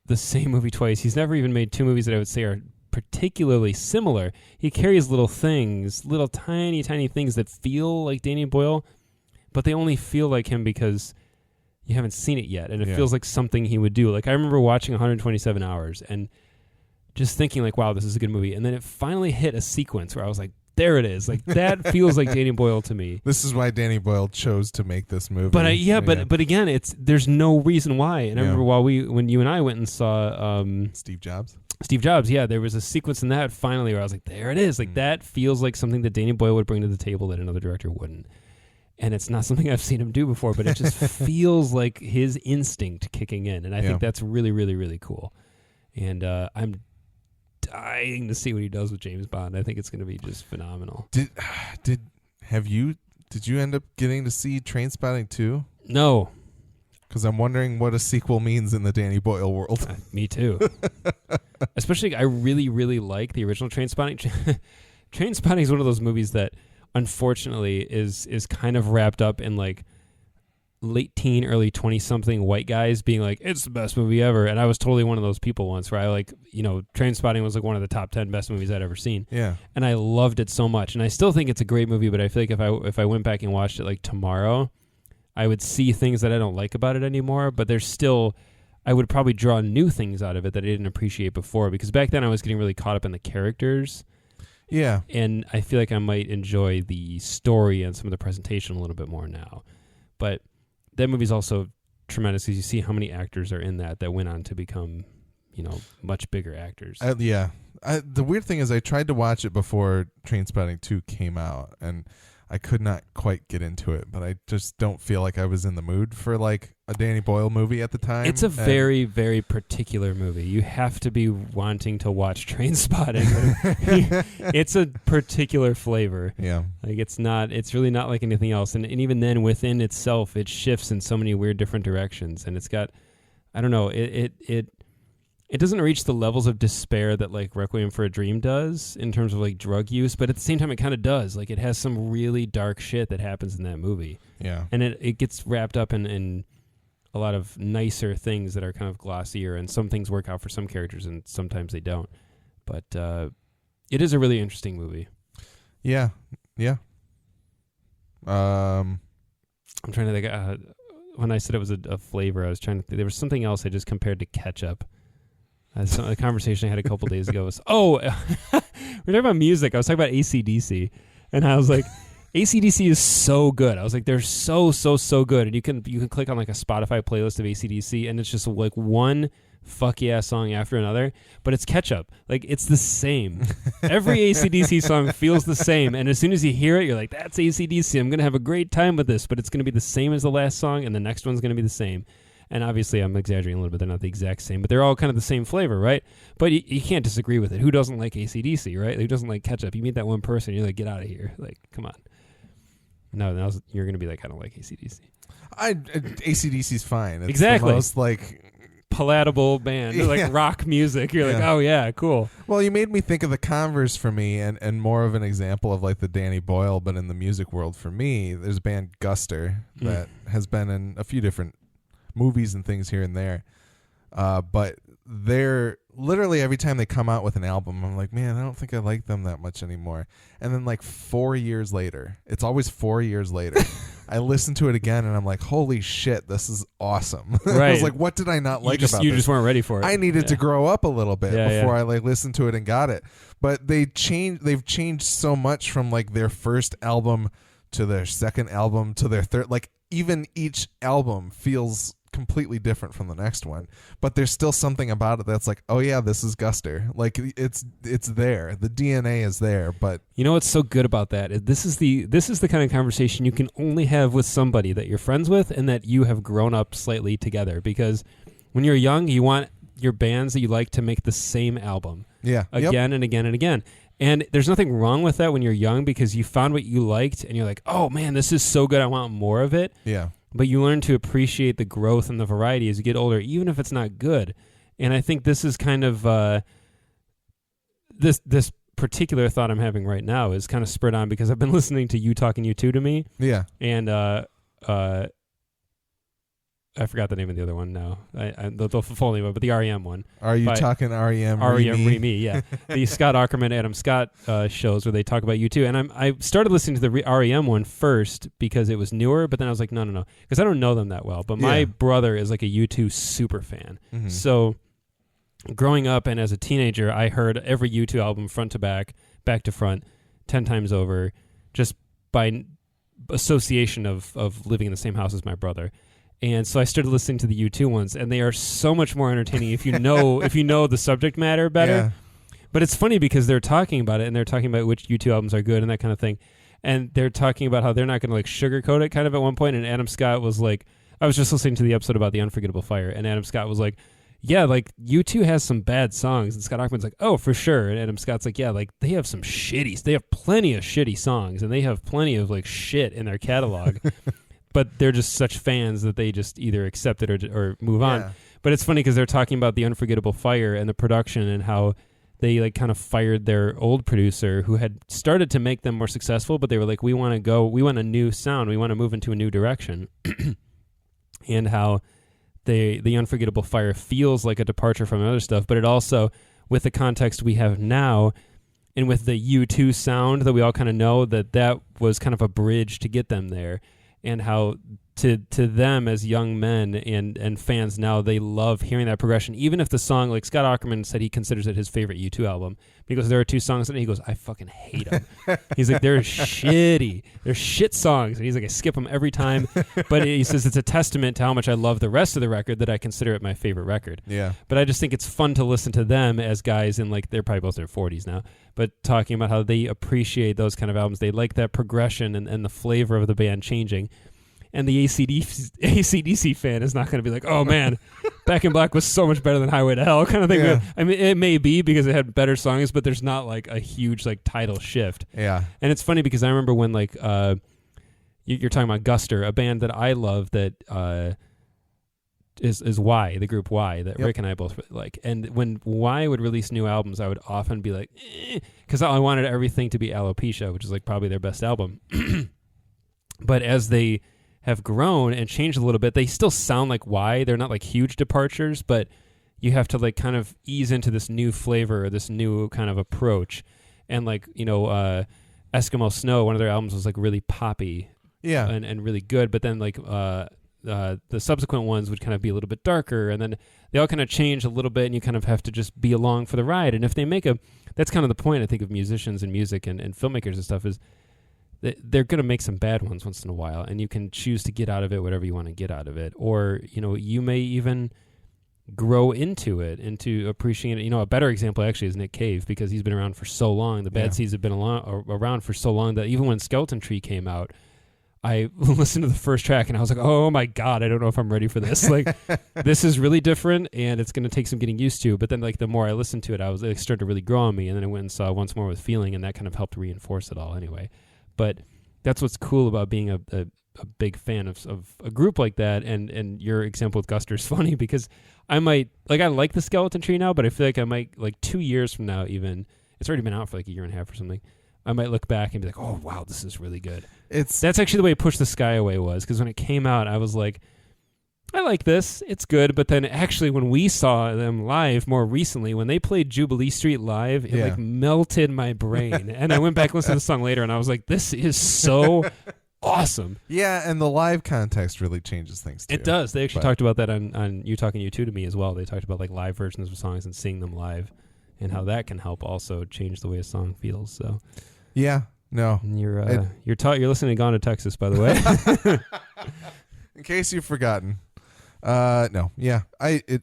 the same movie twice. He's never even made two movies that I would say are particularly similar. He carries little things, little tiny things that feel like Danny Boyle, but they only feel like him because you haven't seen it yet, and it feels like something he would do. Like, I remember watching 127 Hours and just thinking like, wow, this is a good movie, and then it finally hit a sequence where I was like, there it is. Like, that feels like Danny Boyle to me.
This is why Danny Boyle chose to make this movie.
But but again, there's no reason why. And I remember when you and I went and saw
Steve Jobs, there
was a sequence in that finally where I was like, there it is. Like, that feels like something that Danny Boyle would bring to the table that another director wouldn't. And it's not something I've seen him do before, but it just feels like his instinct kicking in. And I think that's really, really, really cool. And I'm dying to see what he does with James Bond. I think it's going to be just phenomenal.
Did you end up getting to see Trainspotting 2?
No.
Because I'm wondering what a sequel means in the Danny Boyle world.
Me too. Especially, I really, really like the original Trainspotting. Trainspotting is one of those movies that, unfortunately, is kind of wrapped up in like late teen, early 20-something white guys being like, it's the best movie ever. And I was totally one of those people once where I Trainspotting was like one of the top 10 best movies I'd ever seen. Yeah. And I loved it so much. And I still think it's a great movie, but I feel like if I went back and watched it like tomorrow, I would see things that I don't like about it anymore, but there's still, I would probably draw new things out of it that I didn't appreciate before, because back then I was getting really caught up in the characters. Yeah. And I feel like I might enjoy the story and some of the presentation a little bit more now. But that movie's also tremendous because you see how many actors are in that went on to become, much bigger actors.
The weird thing is I tried to watch it before Trainspotting 2 came out, and I could not quite get into it, but I just don't feel like I was in the mood for like a Danny Boyle movie at the time.
It's a very, very particular movie. You have to be wanting to watch Trainspotting. It's a particular flavor. Yeah. Like, it's really not like anything else. And even then, within itself, it shifts in so many weird different directions. And it's got, I don't know, it doesn't reach the levels of despair that like Requiem for a Dream does in terms of like drug use, but at the same time it kind of does. Like, it has some really dark shit that happens in that movie. Yeah. And it gets wrapped up in a lot of nicer things that are kind of glossier, and some things work out for some characters and sometimes they don't. But it is a really interesting movie. Yeah. Yeah. I'm trying to think, when I said it was a flavor, I was trying to think, there was something else I just compared to ketchup. A conversation I had a couple days ago was, we're talking about music. I was talking about AC/DC, And I was like, AC/DC is so good. I was like, they're so good. And you can click on like a Spotify playlist of AC/DC, and it's just like one fuck yeah song after another, but it's ketchup. Like, it's the same. Every AC/DC song feels the same, and as soon as you hear it, you're like, that's AC/DC. I'm gonna have a great time with this, but it's gonna be the same as the last song, and the next one's gonna be the same. And obviously I'm exaggerating a little bit, they're not the exact same, but they're all kind of the same flavor, right? But you can't disagree with it. Who doesn't like AC/DC, right? Who doesn't like ketchup? You meet that one person, you're like, get out of here. Like, come on. No, you're gonna be like, I don't like AC/DC.
AC/DC's fine. It's
exactly.
the most like
palatable band, like rock music. You're like, oh yeah, cool.
Well, you made me think of the Converse for me, and more of an example of like the Danny Boyle, but in the music world for me, there's a band Guster that has been in a few different movies and things here and there. But they're literally every time they come out with an album, I'm like, man, I don't think I like them that much anymore. And then like 4 years later, it's always 4 years later, I listen to it again and I'm like, holy shit, this is awesome.
Right.
I was like, what did I not like about
you
this?
just weren't ready for it.
I needed to grow up a little bit before I like listened to it and got it. But they've changed so much from like their first album to their second album to their third. Like, even each album feels completely different from the next one, but there's still something about it that's like, oh yeah, this is Guster. Like, it's there, the DNA is there. But
you know what's so good about that? This is the kind of conversation you can only have with somebody that you're friends with and that you have grown up slightly together, because when you're young, you want your bands that you like to make the same album again and again and again. And there's nothing wrong with that when you're young, because you found what you liked and you're like, oh man, this is so good, I want more of it.
Yeah.
But you learn to appreciate the growth and the variety as you get older, even if it's not good. And I think this is kind of this particular thought I'm having right now is kind of spurred on because I've been listening to You Talking U2 to Me.
Yeah.
And I forgot the name of the other one now. The full name, but the REM one.
Are you talking REM?
REM Re-Me, yeah. The Scott Aukerman, Adam Scott shows where they talk about U2. And I started listening to the REM one first because it was newer, but then I was like, no, because I don't know them that well. But my brother is like a U2 super fan. Mm-hmm. So growing up and as a teenager, I heard every U2 album front to back to front, 10 times over, just by association of living in the same house as my brother. And so I started listening to the U2 ones, and they are so much more entertaining if you know the subject matter better. Yeah. But it's funny because they're talking about it, and they're talking about which U2 albums are good and that kind of thing. And they're talking about how they're not going to like sugarcoat it kind of at one point. And Adam Scott was like, I was just listening to the episode about The Unforgettable Fire, and Adam Scott was like, yeah, like U2 has some bad songs. And Scott Aukerman's like, oh, for sure. And Adam Scott's like, yeah, like they have some shitty, they have plenty of shitty songs, and they have plenty of like shit in their catalog. But they're just such fans that they just either accept it or move on. But it's funny because they're talking about The Unforgettable Fire and the production and how they like kind of fired their old producer who had started to make them more successful, but they were like, we want a new sound. We want to move into a new direction. And how The Unforgettable Fire feels like a departure from other stuff, but it also, with the context we have now, and with the U2 sound that we all kind of know, that was kind of a bridge to get them there. And how to them as young men and fans now, they love hearing that progression. Even if the song, like Scott Aukerman said he considers it his favorite U2 album, because there are two songs in it, he goes, I fucking hate them. He's like, they're shitty. They're shit songs. And he's like, I skip them every time. But he says it's a testament to how much I love the rest of the record that I consider it my favorite record.
Yeah.
But I just think it's fun to listen to them as guys in like, they're probably both in their 40s now, but talking about how they appreciate those kind of albums. They like that progression and the flavor of the band changing. And the AC/DC fan is not going to be like, oh man, Back in Black was so much better than Highway to Hell kind of thing. Yeah. I mean, it may be because it had better songs, but there's not like a huge like tidal shift.
Yeah.
And it's funny because I remember when like you're talking about Guster, a band that I love that is Y, the group Y, that Rick and I both really like. And when Y would release new albums, I would often be like, because I wanted everything to be Alopecia, which is like probably their best album. But as they have grown and changed a little bit, they still sound like Y. They're not like huge departures, but you have to like kind of ease into this new flavor, this new kind of approach. And like, Eskimo Snow, one of their albums was like really poppy and really good. But then like the subsequent ones would kind of be a little bit darker, and then they all kind of change a little bit, and you kind of have to just be along for the ride. And if they make that's kind of the point, I think, of musicians and music and filmmakers and stuff is, they're going to make some bad ones once in a while, and you can choose to get out of it whatever you want to get out of it. Or, you may even grow into it, into appreciating it. A better example actually is Nick Cave, because he's been around for so long. The Bad Seeds have been around for so long that even when Skeleton Tree came out, I listened to the first track and I was like, oh my God, I don't know if I'm ready for this. Like, this is really different and it's going to take some getting used to. But then, like, the more I listened to it, it started to really grow on me. And then I went and saw Once More with Feeling, and that kind of helped reinforce it all anyway. But that's what's cool about being a big fan of a group like that. And your example with Guster is funny, because I like the Skeleton Tree now, but I feel like I might, like 2 years from now even, it's already been out for like a year and a half or something, I might look back and be like, oh, wow, this is really good. That's actually the way Push the Sky Away was, because when it came out, I was like, I like this. It's good. But then actually when we saw them live more recently, when they played Jubilee Street live, it like melted my brain. And I went back and listened to the song later, and I was like, this is so awesome.
Yeah, and the live context really changes things too.
It does. They actually talked about that on You Talking You2 to me as well. They talked about like live versions of songs and seeing them live, and how that can help also change the way a song feels. So
yeah, no,
and you're listening to Gone to Texas, by the way.
In case you've forgotten. No, yeah.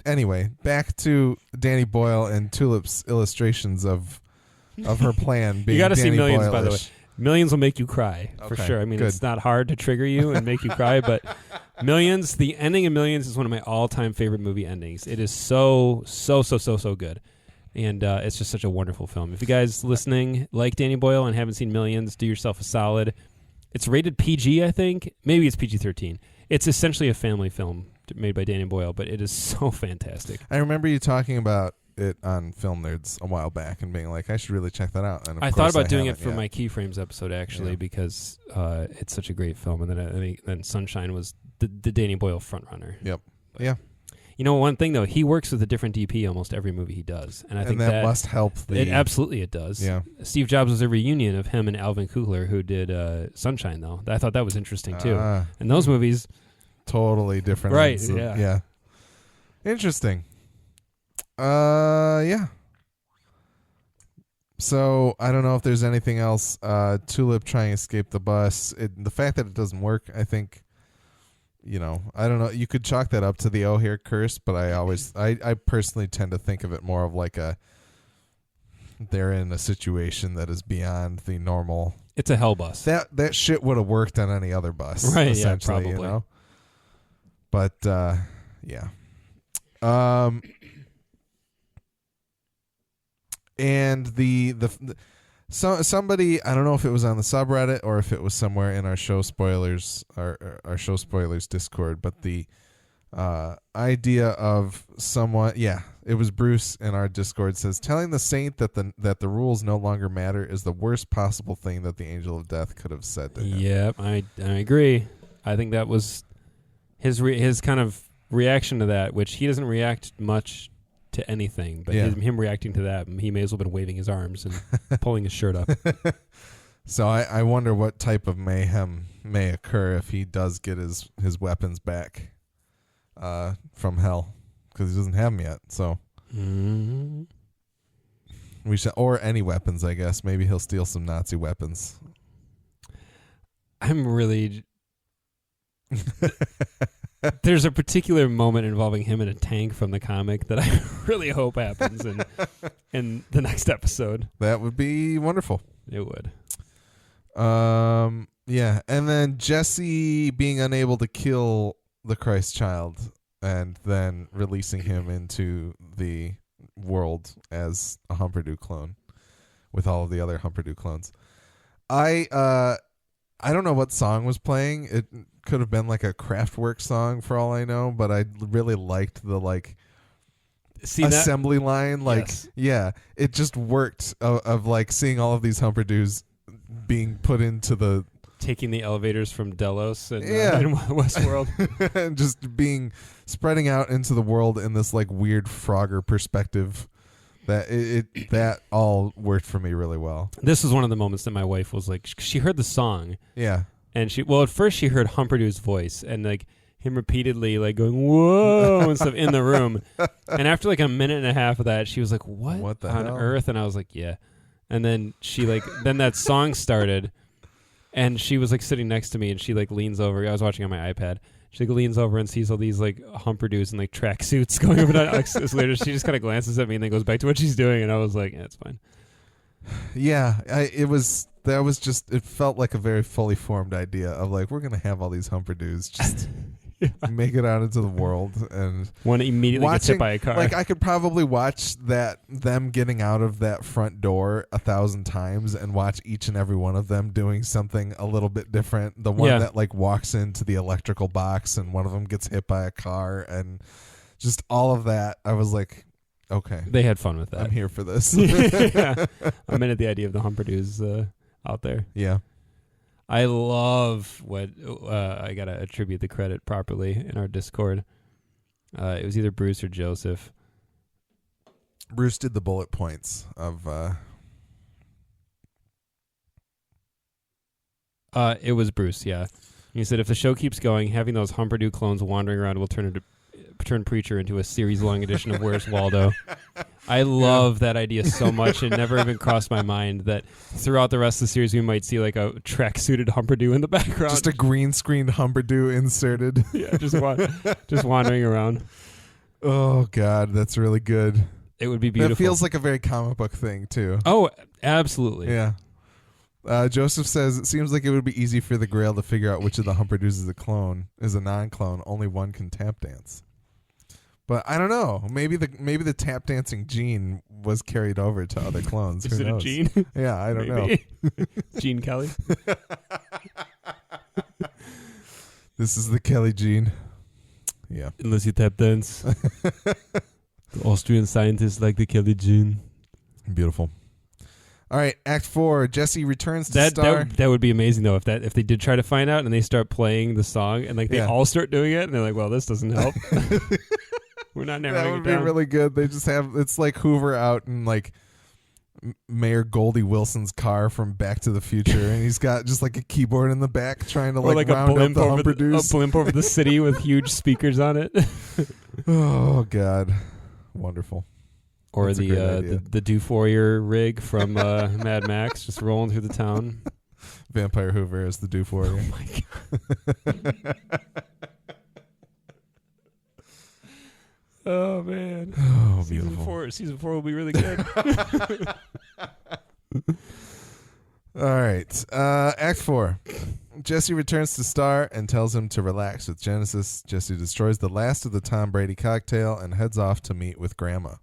Anyway, back to Danny Boyle and Tulip's illustrations of her plan being
you got to see Millions,
Boyle-ish.
by the way. Millions will make you cry, for sure. I mean,
good.
It's not hard to trigger you and make you cry, but Millions, the ending of Millions is one of my all-time favorite movie endings. It is so good. And it's just such a wonderful film. If you guys listening like Danny Boyle and haven't seen Millions, do yourself a solid. It's rated PG, I think. Maybe it's PG-13. It's essentially a family film made by Danny Boyle, but it is so fantastic.
I remember you talking about it on Film Nerds a while back and being like, I should really check that out. And
I thought about doing it for my Keyframes episode, actually, because it's such a great film. And then Sunshine was the Danny Boyle frontrunner.
Yep.
But, one thing, though, he works with a different DP almost every movie he does. And I think that
must help.
Absolutely it does.
Yeah.
Steve Jobs was a reunion of him and Alvin Kugler, who did Sunshine, though. I thought that was interesting, too. And those movies...
Totally different.
Right, yeah.
Interesting. Yeah. So, I don't know if there's anything else. Tulip trying to escape the bus. The fact that it doesn't work, I think, I don't know. You could chalk that up to the O'Hare curse, but I personally tend to think of it more of like they're in a situation that is beyond the normal.
It's a hell bus.
That shit would have worked on any other bus.
Right,
essentially,
yeah, probably.
But yeah. And somebody, I don't know if it was on the subreddit or if it was somewhere in our show spoilers, our show spoilers Discord, but the idea of someone, it was Bruce in our Discord, says telling the saint that the rules no longer matter is the worst possible thing that the angel of death could have said to him.
Yep, I agree. I think that was his kind of reaction to that, which he doesn't react much to anything, but him reacting to that, he may as well have been waving his arms and pulling his shirt up.
So I wonder what type of mayhem may occur if he does get his weapons back from hell, because he doesn't have them yet. So we should, or any weapons, I guess. Maybe he'll steal some Nazi weapons.
I'm really... There's a particular moment involving him in a tank from the comic that I really hope happens in the next episode.
That would be wonderful.
It would.
Yeah, and then Jesse being unable to kill the Christ child and then releasing him into the world as a Humperdoo clone with all of the other Humperdoo clones. I don't know what song was playing. It could have been like a Kraftwerk song for all I know, but I really liked the assembly line. It just worked of like seeing all of these Humperdoos being put into
taking the elevators from Delos and in Westworld
and just spreading out into the world in this like weird Frogger perspective. That all worked for me really well.
This is one of the moments that my wife was like, she heard the song.
Yeah.
And at first she heard Humperdoo's voice and like him repeatedly like going, whoa, and stuff in the room. And after like a minute and a half of that, she was like, what
the
on
hell?
earth? And I was like, yeah. And then she then that song started And she was like sitting next to me, and she like leans over. I was watching on my iPad. She like leans over and sees all these like humperdoos and like tracksuits going over to escalator. She just kind of glances at me and then goes back to what she's doing. And I was like, yeah, it's fine.
Yeah, it felt like a very fully formed idea of like, we're going to have all these humperdoos just make it out into the world. And
one immediately gets hit by a car.
Like, I could probably watch them getting out of that front door 1,000 times and watch each and every one of them doing something a little bit different. The one that like walks into the electrical box and one of them gets hit by a car and just all of that. I was like, okay.
They had fun with that.
I'm here for this.
Yeah. I'm into the idea of the humperdoos out there.
Yeah.
I love what I got to attribute the credit properly in our Discord. It was either Bruce or Joseph.
Bruce did the bullet points of...
It was Bruce, yeah. He said, if the show keeps going, having those Humperdoo clones wandering around will turn Preacher into a series-long edition of Where's Waldo. I love that idea so much. It never even crossed my mind that throughout the rest of the series we might see like a track-suited Humperdoo in the background.
Just a green-screened Humperdoo inserted.
Yeah, just wandering around.
Oh, God, that's really good.
It would be beautiful.
That feels like a very comic book thing, too.
Oh, absolutely.
Yeah. Joseph says, it seems like it would be easy for the Grail to figure out which of the Humperdoos is a non-clone. Only one can tap dance. But I don't know. Maybe the tap dancing gene was carried over to other clones.
Is
Who
it
knows?
a gene?
Yeah, I don't know.
Gene Kelly.
This is the Kelly gene. Yeah.
Unless you tap dance. The Austrian scientists like the Kelly gene.
Beautiful. All right, Act 4. Jesse returns to Star.
That would be amazing though if they did try to find out and they start playing the song and like they all start doing it and they're like, well, this doesn't help. We're not narrowing
That
it
would
down.
be really good. They just have it's like Hoover out in like Mayor Goldie Wilson's car from Back to the Future, and he's got just like a keyboard in the back trying to like round up the Humperdoos.
A blimp over the city with huge speakers on it.
Oh God, wonderful.
Or
That's
the Doof rig from Mad Max just rolling through the town.
Vampire Hoover is the Doof Warrior.
Oh my God. Oh man!
Oh, beautiful.
Season 4 will be really good.
All right, Act 4. Jesse returns to Star and tells him to relax with Genesis. Jesse destroys the last of the Tom Brady cocktail and heads off to meet with Grandma,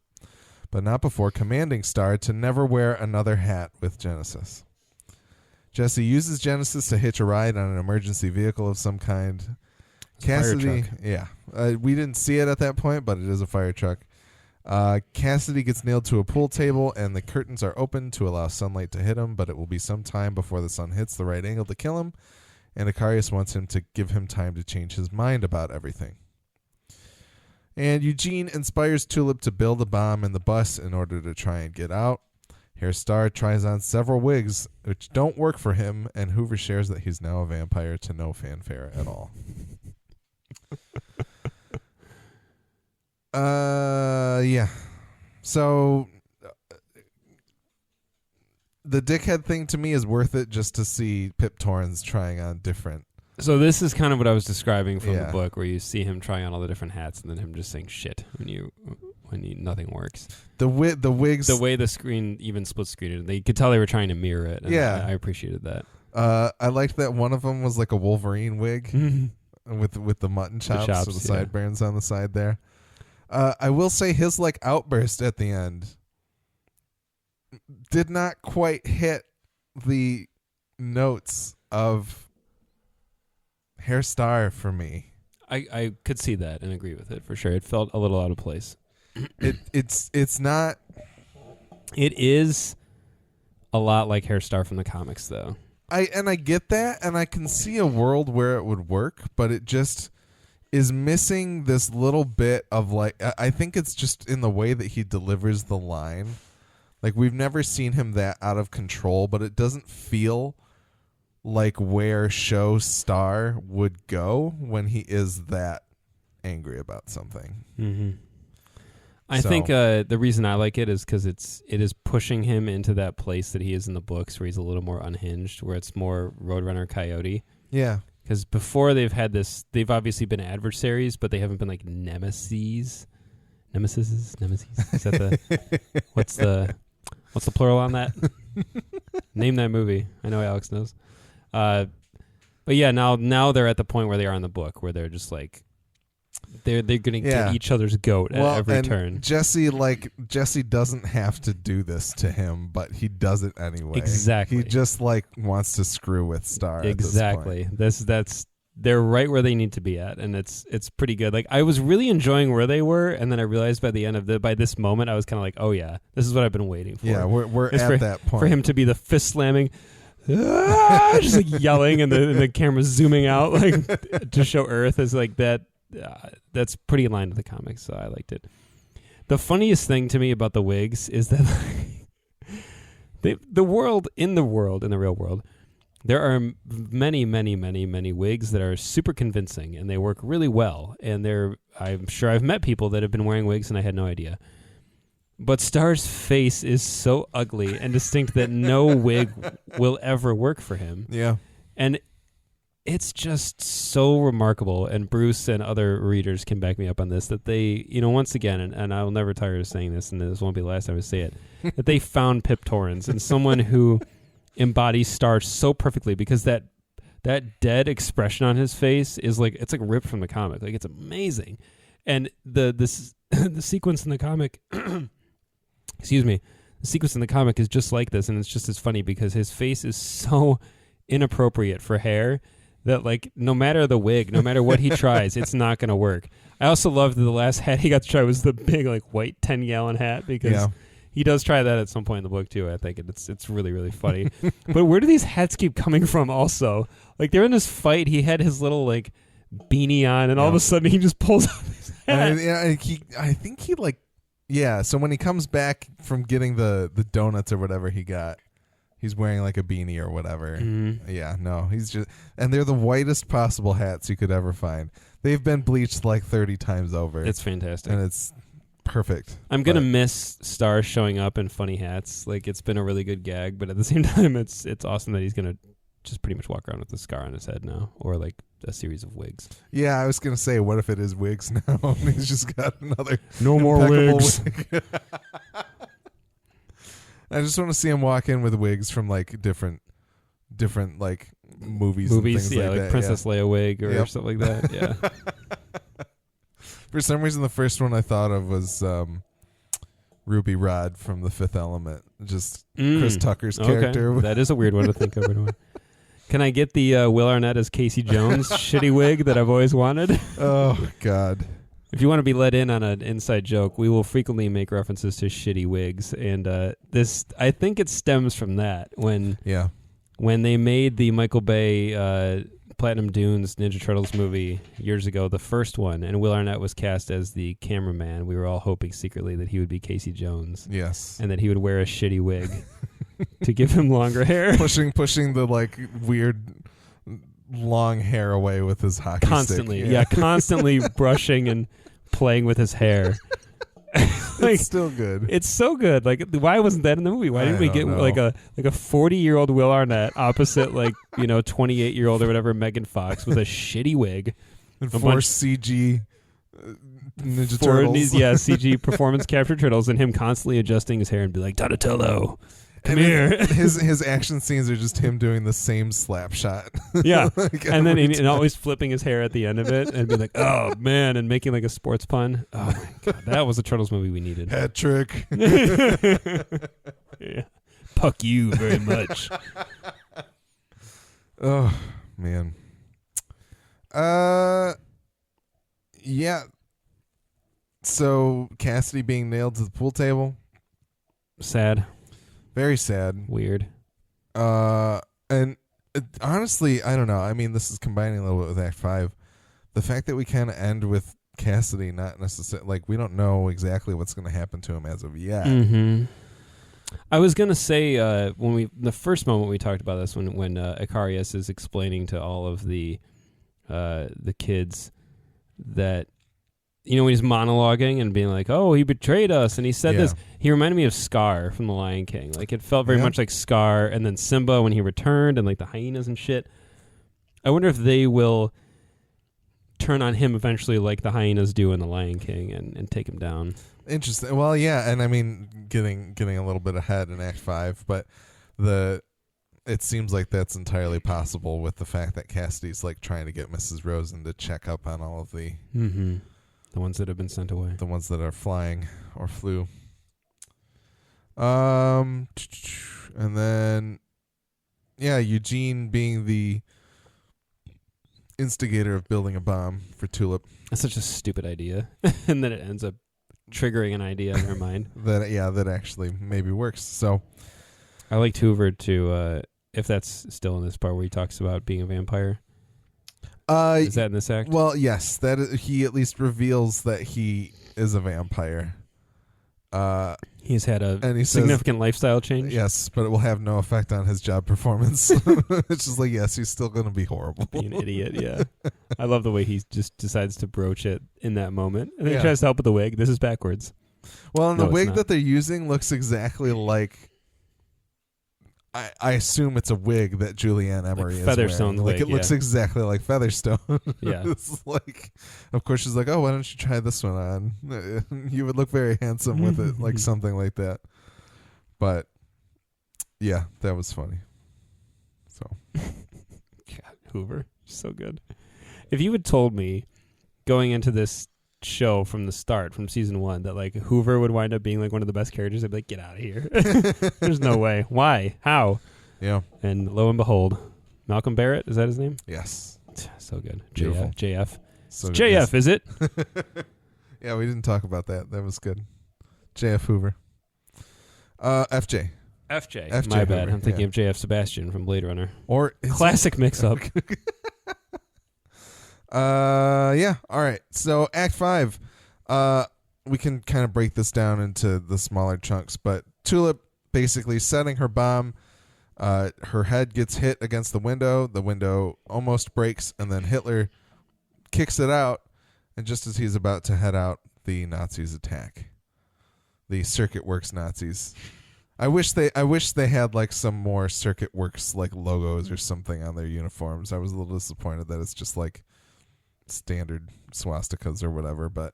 but not before commanding Star to never wear another hat with Genesis. Jesse uses Genesis to hitch a ride on an emergency vehicle of some kind. Cassidy, we didn't see it at that point, but it is a fire truck. Cassidy gets nailed to a pool table, and the curtains are open to allow sunlight to hit him, but it will be some time before the sun hits the right angle to kill him, and Icarius wants him to give him time to change his mind about everything. And Eugene inspires Tulip to build a bomb in the bus in order to try and get out. Here Star tries on several wigs, which don't work for him, and Hoover shares that he's now a vampire to no fanfare at all. Yeah. So the dickhead thing to me is worth it just to see Pip Torrens trying on different.
So this is kind of what I was describing from the book, where you see him trying on all the different hats and then him just saying shit when nothing works.
The wigs,
the way the screen even split screened, they could tell they were trying to mirror it. And I appreciated that.
I liked that one of them was like a Wolverine wig with the mutton chops, with the sideburns on the side there. I will say his like outburst at the end did not quite hit the notes of Hair Star for me.
I could see that and agree with it for sure. It felt a little out of place.
It's not.
It is a lot like Hair Star from the comics, though.
I get that, and I can see a world where it would work, but it just is missing this little bit of like. I think it's just in the way that he delivers the line. Like, we've never seen him that out of control, but it doesn't feel like where show Star would go when he is that angry about something.
Mm-hmm. I think the reason I like it is because it is pushing him into that place that he is in the books, where he's a little more unhinged, where it's more Roadrunner Coyote.
Yeah.
Because before they've had this, they've obviously been adversaries, but they haven't been like nemesis. Nemesis? Is that the what's the plural on that? Name that movie. I know Alex knows. But yeah, now they're at the point where they are in the book, where they're just like they're gonna get each other's goat at every turn.
Jesse doesn't have to do this to him, but he does it anyway.
Exactly.
He just like wants to screw with Star.
Exactly.
At this point.
That's they're right where they need to be at, and it's pretty good. Like, I was really enjoying where they were, and then I realized by the end of by this moment, I was kind of like, oh yeah, this is what I've been waiting for.
Yeah, we're at that point.
For him to be the fist slamming, just like yelling, and the camera zooming out like to show Earth is like that. That's pretty in line with the comics, so I liked it. The funniest thing to me about the wigs is that in the real world, there are many, many, many, many wigs that are super convincing, and they work really well. And I'm sure I've met people that have been wearing wigs, and I had no idea. But Star's face is so ugly and distinct that no wig will ever work for him.
Yeah.
And it's just so remarkable, and Bruce and other readers can back me up on this, that they, once again, and I will never tire of saying this, and this won't be the last time I say it, that they found Pip Torrens and someone who embodies Star so perfectly, because that dead expression on his face is like, it's like ripped from the comic. Like, it's amazing. And the sequence in the comic, excuse me, the sequence in the comic is just like this, and it's just as funny because his face is so inappropriate for hair that, like, no matter the wig, no matter what he tries, it's not going to work. I also love that the last hat he got to try was the big, like, white 10-gallon hat, because he does try that at some point in the book too, I think, and it's really, really funny. But where do these hats keep coming from also? Like, they're in this fight, he had his little, like, beanie on, and all of a sudden he just pulls off his hat.
I think he, like, so when he comes back from getting the donuts or whatever he got, he's wearing like a beanie or whatever.
Mm-hmm.
Yeah, no, he's just, and they're the whitest possible hats you could ever find. They've been bleached like 30 times over.
It's fantastic.
And it's perfect.
I'm going to miss Star showing up in funny hats. Like, it's been a really good gag, but at the same time, it's awesome that he's going to just pretty much walk around with a scar on his head now, or like a series of wigs.
Yeah, I was going to say, what if it is wigs now? He's just got another
no more wigs.
Wig. I just want to see him walk in with wigs from like different like movies and things
like
that.
Princess Leia wig or something like that. Yeah.
For some reason, the first one I thought of was Ruby Rod from The Fifth Element. Just Chris Tucker's character.
That is a weird one to think of. Can I get the Will Arnett as Casey Jones shitty wig that I've always wanted?
Oh God.
If you want to be let in on an inside joke, we will frequently make references to shitty wigs, and this, I think it stems from that. When they made the Michael Bay Platinum Dunes Ninja Turtles movie years ago, the first one, and Will Arnett was cast as the cameraman, we were all hoping secretly that he would be Casey Jones.
Yes.
And that he would wear a shitty wig to give him longer hair.
Pushing the like weird long hair away with his hockey
constantly
stick.
Constantly brushing and playing with his hair.
Like, it's still good.
It's so good. Like, why wasn't that in the movie? Why didn't we get like a 40-year-old Will Arnett opposite 28-year-old or whatever Megan Fox with a shitty wig
and 4 CG Ninja Turtles?
CG performance capture turtles, and him constantly adjusting his hair and be like, Donatello, come here.
His action scenes are just him doing the same slap shot.
Yeah.
Like,
and then and always flipping his hair at the end of it and be like, oh, man, and making like a sports pun. Oh, my God. That was a Turtles movie we needed.
Hat trick.
Yeah. Puck you very much.
Oh, man. Yeah. So, Cassidy being nailed to the pool table.
Sad.
Very sad.
Weird.
And honestly, I don't know. I mean, this is combining a little bit with Act 5. The fact that we kind of end with Cassidy not necessarily, like, we don't know exactly what's going to happen to him as of yet.
Mm-hmm. I was going to say, the first moment we talked about this, when Icarius is explaining to all of the kids that when he's monologuing and being like, "Oh, he betrayed us," and he said this. He reminded me of Scar from The Lion King. Like it felt very much like Scar, and then Simba when he returned, and like the hyenas and shit. I wonder if they will turn on him eventually, like the hyenas do in The Lion King, and take him down.
Interesting. Well, yeah, and I mean, getting a little bit ahead in Act 5, but it seems like that's entirely possible with the fact that Cassidy's like trying to get Mrs. Rosen to check up on all of the
ones that have been sent away,
the ones that are flying or flew. And then, Eugene being the instigator of building a bomb for Tulip.
That's such a stupid idea, and then it ends up triggering an idea in her mind
that actually maybe works. So
I liked Hoover to if that's still in this part where he talks about being a vampire. Is that in this act?
Well, yes, he at least reveals that he is a vampire.
He's had a significant lifestyle change.
Yes, but it will have no effect on his job performance. It's just like, yes, he's still going to be horrible.
Be an idiot, yeah. I love the way he just decides to broach it in that moment. And then he tries to help with the wig. This is backwards.
Well, and the wig that they're using looks exactly like... I assume it's a wig that Julianne Emery is wearing.
Featherstone's
like
wig,
it looks exactly like Featherstone.
Yeah.
It's like, of course, she's like, "Oh, why don't you try this one on? You would look very handsome with it," like something like that. But yeah, that was funny. So,
God, Hoover, so good. If you had told me going into this show from the start, from season 1, that like Hoover would wind up being like one of the best characters, I'd be like, get out of here. There's no way. Why? How?
Yeah.
And lo and behold, Malcolm Barrett, is that his name?
Yes.
So good.
Beautiful.
JF.
So
JF, is it?
Yeah, we didn't talk about that. That was good. JF Hoover. FJ.
FJ. My bad. I'm thinking of JF Sebastian from Blade Runner.
Or
classic mix-up.
Yeah. All right. So Act 5, we can kind of break this down into the smaller chunks, but Tulip basically setting her bomb, her head gets hit against the window almost breaks, and then Hitler kicks it out, and just as he's about to head out, the Nazis attack. The Circuit Works Nazis. I wish they had like some more Circuit Works like logos or something on their uniforms. I was a little disappointed that it's just like standard swastikas or whatever, but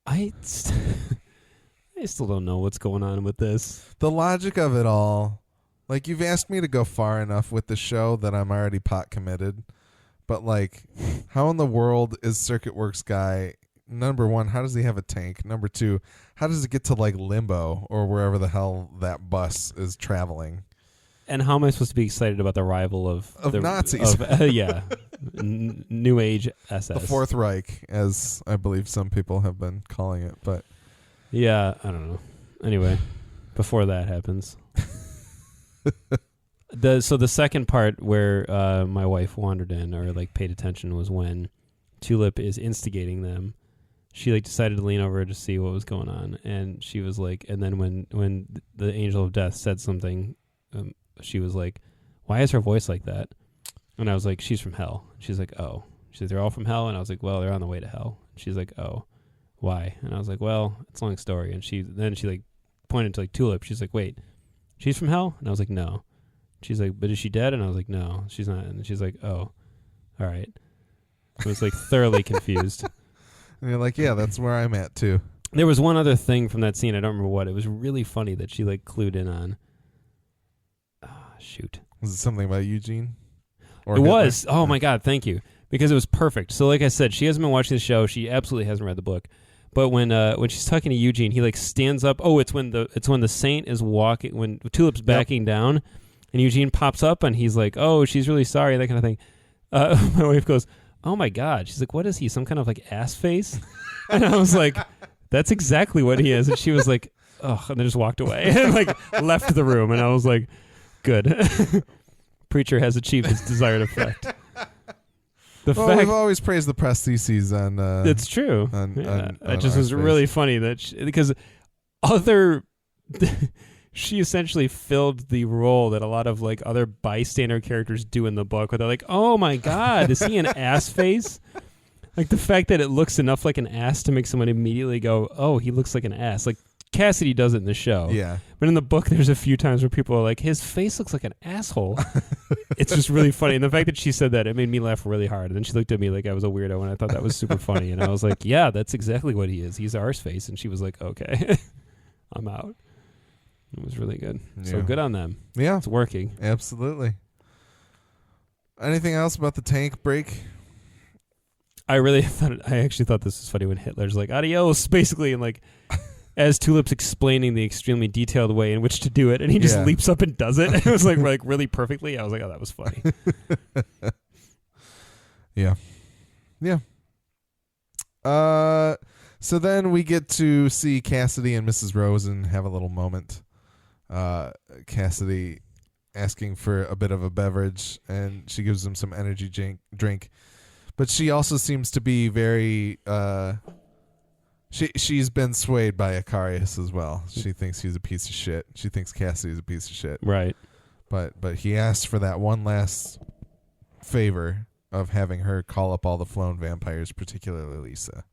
I still don't know what's going on with this.
The logic of it all, like, you've asked me to go far enough with the show that I'm already pot committed, but like, how in the world is Circuit Works guy, number one, how does he have a tank? Number two, how does it get to like Limbo or wherever the hell that bus is traveling?
And how am I supposed to be excited about the arrival of the
Nazis?
New Age SS.
The Fourth Reich, as I believe some people have been calling it. But
yeah, I don't know. Anyway, before that happens, the second part where my wife wandered in or like paid attention was when Tulip is instigating them. She like decided to lean over to see what was going on, and she was like, and then when the Angel of Death said something. She was like, why is her voice like that? And I was like, she's from hell. She's like, oh. She said, they're all from hell? And I was like, well, they're on the way to hell. She's like, oh, why? And I was like, well, it's a long story. And she like pointed to like Tulip. She's like, wait, she's from hell? And I was like, no. She's like, but is she dead? And I was like, no, she's not. And she's like, oh, all right. I was like thoroughly confused.
And you're like, yeah, that's where I'm at too.
There was one other thing from that scene. I don't remember what. It was really funny that she like clued in on. Shoot.
Was it something about Eugene?
It was. Oh, my God. Thank you. Because it was perfect. So, like I said, she hasn't been watching the show. She absolutely hasn't read the book. But when she's talking to Eugene, he, like, stands up. Oh, it's when the saint is walking, when Tulip's backing down, and Eugene pops up, and he's like, oh, she's really sorry, that kind of thing. My wife goes, oh, my God. She's like, what is he, some kind of, like, ass face? And I was like, that's exactly what he is. And she was like, oh, and then just walked away and, like, left the room. And I was like, good. Preacher has achieved his desired effect.
We've always praised the prostheses on.
It's true.
It
just was really funny that because she essentially filled the role that a lot of like other bystander characters do in the book, where they're like, "Oh my God, is he an ass face?" Like the fact that it looks enough like an ass to make someone immediately go, oh, he looks like an ass. Like Cassidy does it in the show.
Yeah.
But in the book, there's a few times where people are like, his face looks like an asshole. It's just really funny. And the fact that she said that, it made me laugh really hard. And then she looked at me like I was a weirdo, and I thought that was super funny. And I was like, yeah, that's exactly what he is. He's arse face. And she was like, okay, I'm out. It was really good.
Yeah.
So good on them.
Yeah.
It's working.
Absolutely. Anything else about the tank break?
I actually thought this was funny when Hitler's like, adios, basically, and like, as Tulip's explaining the extremely detailed way in which to do it, and he just leaps up and does it. It was like really perfectly. I was like, oh, that was funny.
Yeah. So then we get to see Cassidy and Mrs. Rosen have a little moment. Cassidy asking for a bit of a beverage, and she gives him some energy drink. But she also seems to be very... She's been swayed by Icarius as well. She thinks he's a piece of shit. She thinks Cassidy's a piece of shit.
Right.
But he asked for that one last favor of having her call up all the flown vampires, particularly Lisa.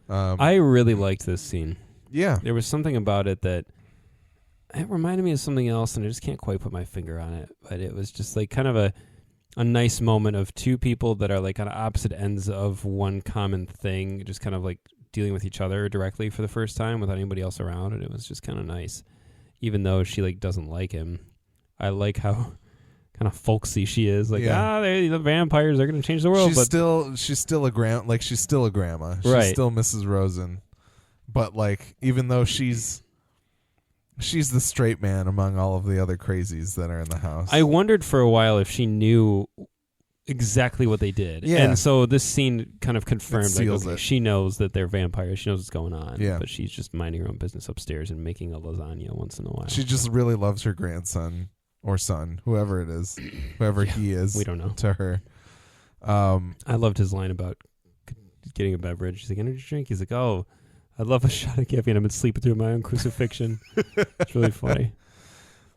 I really liked this scene.
Yeah.
There was something about it that it reminded me of something else, and I just can't quite put my finger on it. But it was just like kind of a nice moment of two people that are like on opposite ends of one common thing, just kind of like dealing with each other directly for the first time without anybody else around. And it was just kind of nice. Even though she like doesn't like him, I like how kind of folksy she is. Like, the vampires are going to change the world.
She's still a grandma. She's still
right.
Mrs. Rosen. But like, even though she's the straight man among all of the other crazies that are in the house.
I wondered for a while if she knew exactly what they did.
Yeah.
And so this scene kind of confirmed
it.
She knows that they're vampires. She knows what's going on.
Yeah.
But she's just minding her own business upstairs and making a lasagna once in a while.
She just really loves her grandson or son, whoever it is, whoever he is.
We don't know.
To her.
I loved his line about getting a beverage. He's like, energy drink? He's like, oh, I'd love a shot of caffeine. I've been sleeping through my own crucifixion. It's really funny.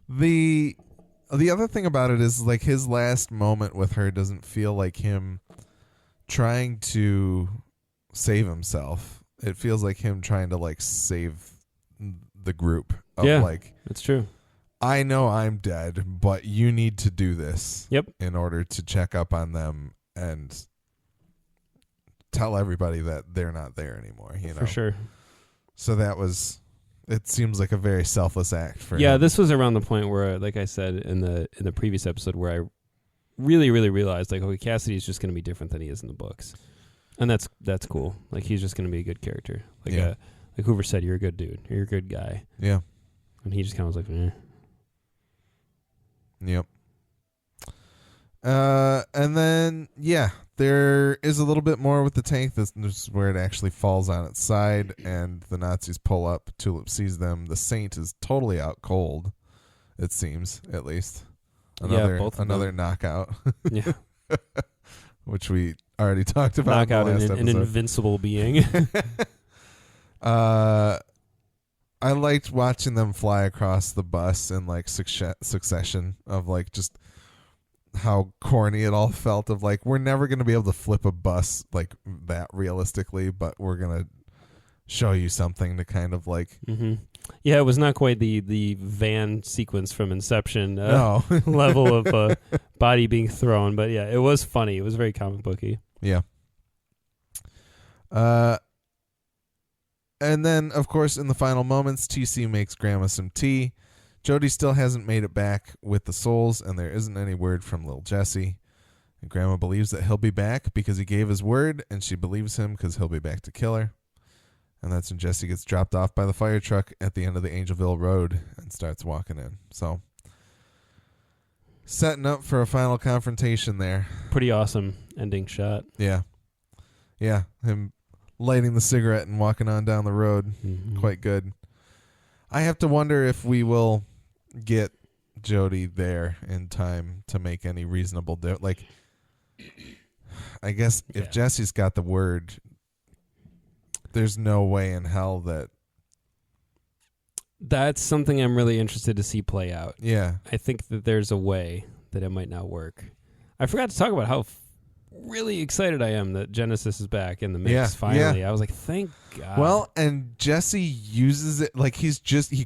The other thing about it is like his last moment with her doesn't feel like him trying to save himself. It feels like him trying to like save the group. Like,
that's true.
I know I'm dead, but you need to do this.
Yep.
In order to check up on them and tell everybody that they're not there anymore, you know.
For sure.
So it seems like a very selfless act for him.
Yeah, this was around the point where, like I said in the previous episode, where I really, really realized like, okay, Cassidy's just going to be different than he is in the books. And that's cool. Like, he's just going to be a good character. Like like Hoover said, you're a good dude. You're a good guy.
Yeah.
And he just kind of was like, eh.
Yep. And then, there is a little bit more with the tank. This is where it actually falls on its side, and the Nazis pull up. Tulip sees them. The Saint is totally out cold, it seems, at least. Another knockout.
Yeah.
Which we already talked about.
Knockout
in the last
an invincible being.
I liked watching them fly across the bus in like succession of like just how corny it all felt of like, we're never going to be able to flip a bus like that realistically, but we're going to show you something to kind of like.
Mm-hmm. Yeah, it was not quite the van sequence from Inception
no.
level of body being thrown, but yeah, it was funny. It was very comic booky.
Yeah. And then, of course, in the final moments, TC makes Grandma some tea. Jody still hasn't made it back with the souls, and there isn't any word from Lil Jesse. And Grandma believes that he'll be back because he gave his word, and she believes him because he'll be back to kill her. And that's when Jesse gets dropped off by the fire truck at the end of the Angelville Road and starts walking in. So, setting up for a final confrontation there.
Pretty awesome ending shot.
Yeah. Yeah, him lighting the cigarette and walking on down the road.
Mm-hmm.
Quite good. I have to wonder if we will get Jody there in time to make any reasonable I guess if Jesse's got the word, there's no way in hell that.
That's something I'm really interested to see play out.
Yeah.
I think that there's a way that it might not work. I forgot to talk about how really excited I am that Genesis is back in the mix.
Yeah,
Finally,
yeah.
I was like, thank God.
Well, and Jesse uses it like he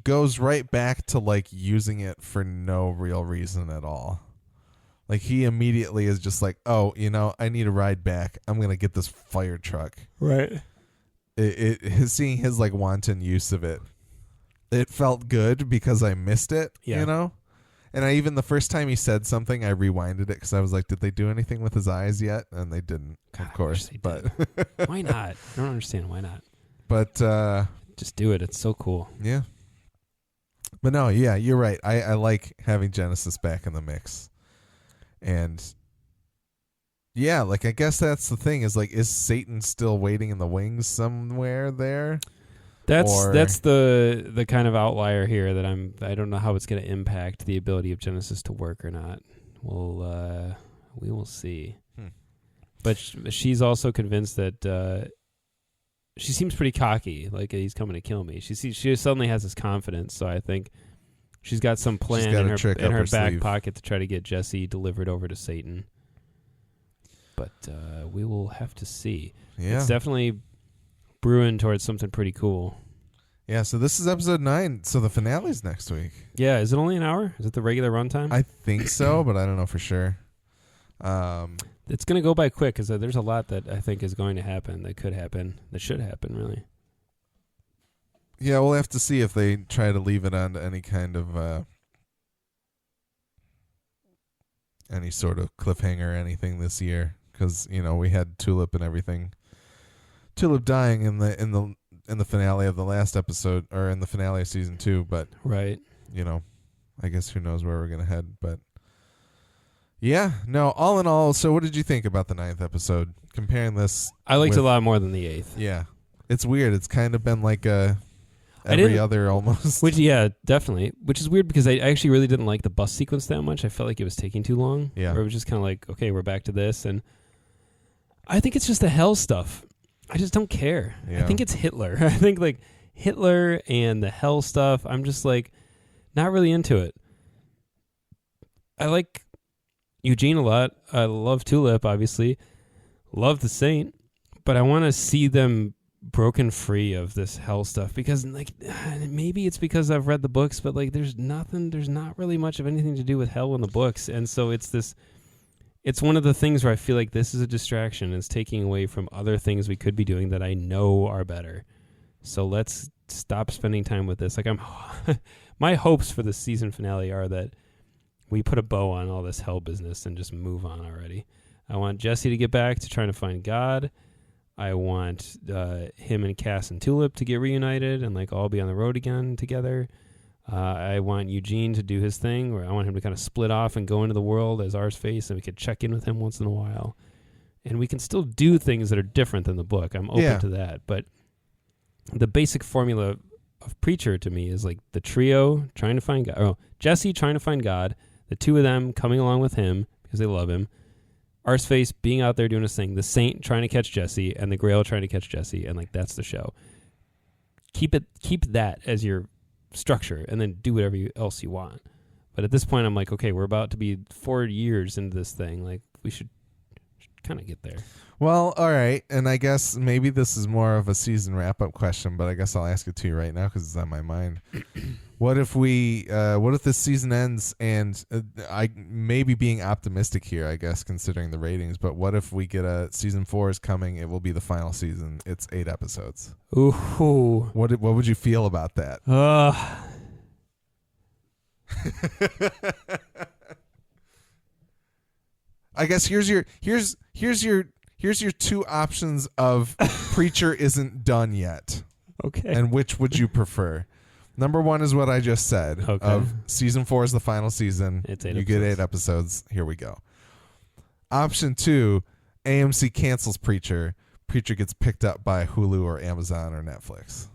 goes right back to like using it for no real reason at all. Like he immediately is just like, oh, I need a ride back. I'm gonna get this fire truck.
Right.
Seeing his like wanton use of it, it felt good because I missed it.
Yeah.
And the first time he said something, I rewinded it because I was like, did they do anything with his eyes yet? And they didn't,
God,
of course. But
why not? I don't understand why not.
But
just do it. It's so cool.
Yeah. But no, yeah, you're right. I like having Genesis back in the mix. And yeah, like I guess that's the thing is like, is Satan still waiting in the wings somewhere there?
That's the kind of outlier here that I don't know how it's going to impact the ability of Genesis to work or not. We will see. But she's also convinced that she seems pretty cocky, like he's coming to kill me. She suddenly has this confidence, so I think she's got some plan in her back pocket to try to get Jesse delivered over to Satan. But we will have to see.
Yeah.
It's definitely brewing towards something pretty cool.
Yeah, so this is episode 9, so the finale's next week.
Yeah, is it only an hour? Is it the regular runtime?
I think so, but I don't know for sure.
It's going to go by quick because there's a lot that I think is going to happen, that could happen, that should happen, really.
Yeah, we'll have to see if they try to leave it on to any kind of any sort of cliffhanger or anything this year, because we had Tulip and everything. Tulip dying in the finale of the last episode, or in the finale of season 2, but
right,
I guess who knows where we're gonna head. But yeah, no. All in all, so what did you think about the 9th episode? Comparing this,
I liked it a lot more than the 8th.
Yeah, it's weird. It's kind of been like every other almost.
Which, yeah, definitely. Which is weird because I actually really didn't like the bus sequence that much. I felt like it was taking too long.
Yeah,
or it was just kind of like, okay, we're back to this, and I think it's just the hell stuff. I just don't care.
Yeah.
I think it's Hitler. I think like Hitler and the hell stuff, I'm just like not really into it. I like Eugene a lot. I love Tulip, obviously. Love the Saint. But I want to see them broken free of this hell stuff because like maybe it's because I've read the books, but like there's not really much of anything to do with hell in the books. And so it's one of the things where I feel like this is a distraction. It's taking away from other things we could be doing that I know are better. So let's stop spending time with this. Like my hopes for the season finale are that we put a bow on all this hell business and just move on already. I want Jesse to get back to trying to find God. I want him and Cass and Tulip to get reunited and like all be on the road again together. I want Eugene to do his thing, or I want him to kind of split off and go into the world as Arseface, and we could check in with him once in a while. And we can still do things that are different than the book. I'm open to that. But the basic formula of Preacher to me is like the trio trying to find God. Oh, Jesse trying to find God, the two of them coming along with him because they love him, Arseface being out there doing his thing, the Saint trying to catch Jesse, and the Grail trying to catch Jesse, and like that's the show. Keep that as your structure and then do whatever else you want. But at this point I'm like, okay, we're about to be 4 years into this thing, like we should kind of get there.
Well, all right, and I guess maybe this is more of a season wrap-up question, but I guess I'll ask it to you right now because it's on my mind. What if this season ends, and I maybe being optimistic here, I guess, considering the ratings, but what if we get a season 4 is coming, it will be the final season, it's 8 episodes.
Ooh.
What would you feel about that? I guess here's your two options of Preacher isn't done yet.
Okay.
And which would you prefer? Number 1 is what I just said.
Okay.
Of season 4 is the final season.
It's 8
you
episodes.
get 8 episodes. Here we go. Option 2, AMC cancels Preacher. Preacher gets picked up by Hulu or Amazon or Netflix.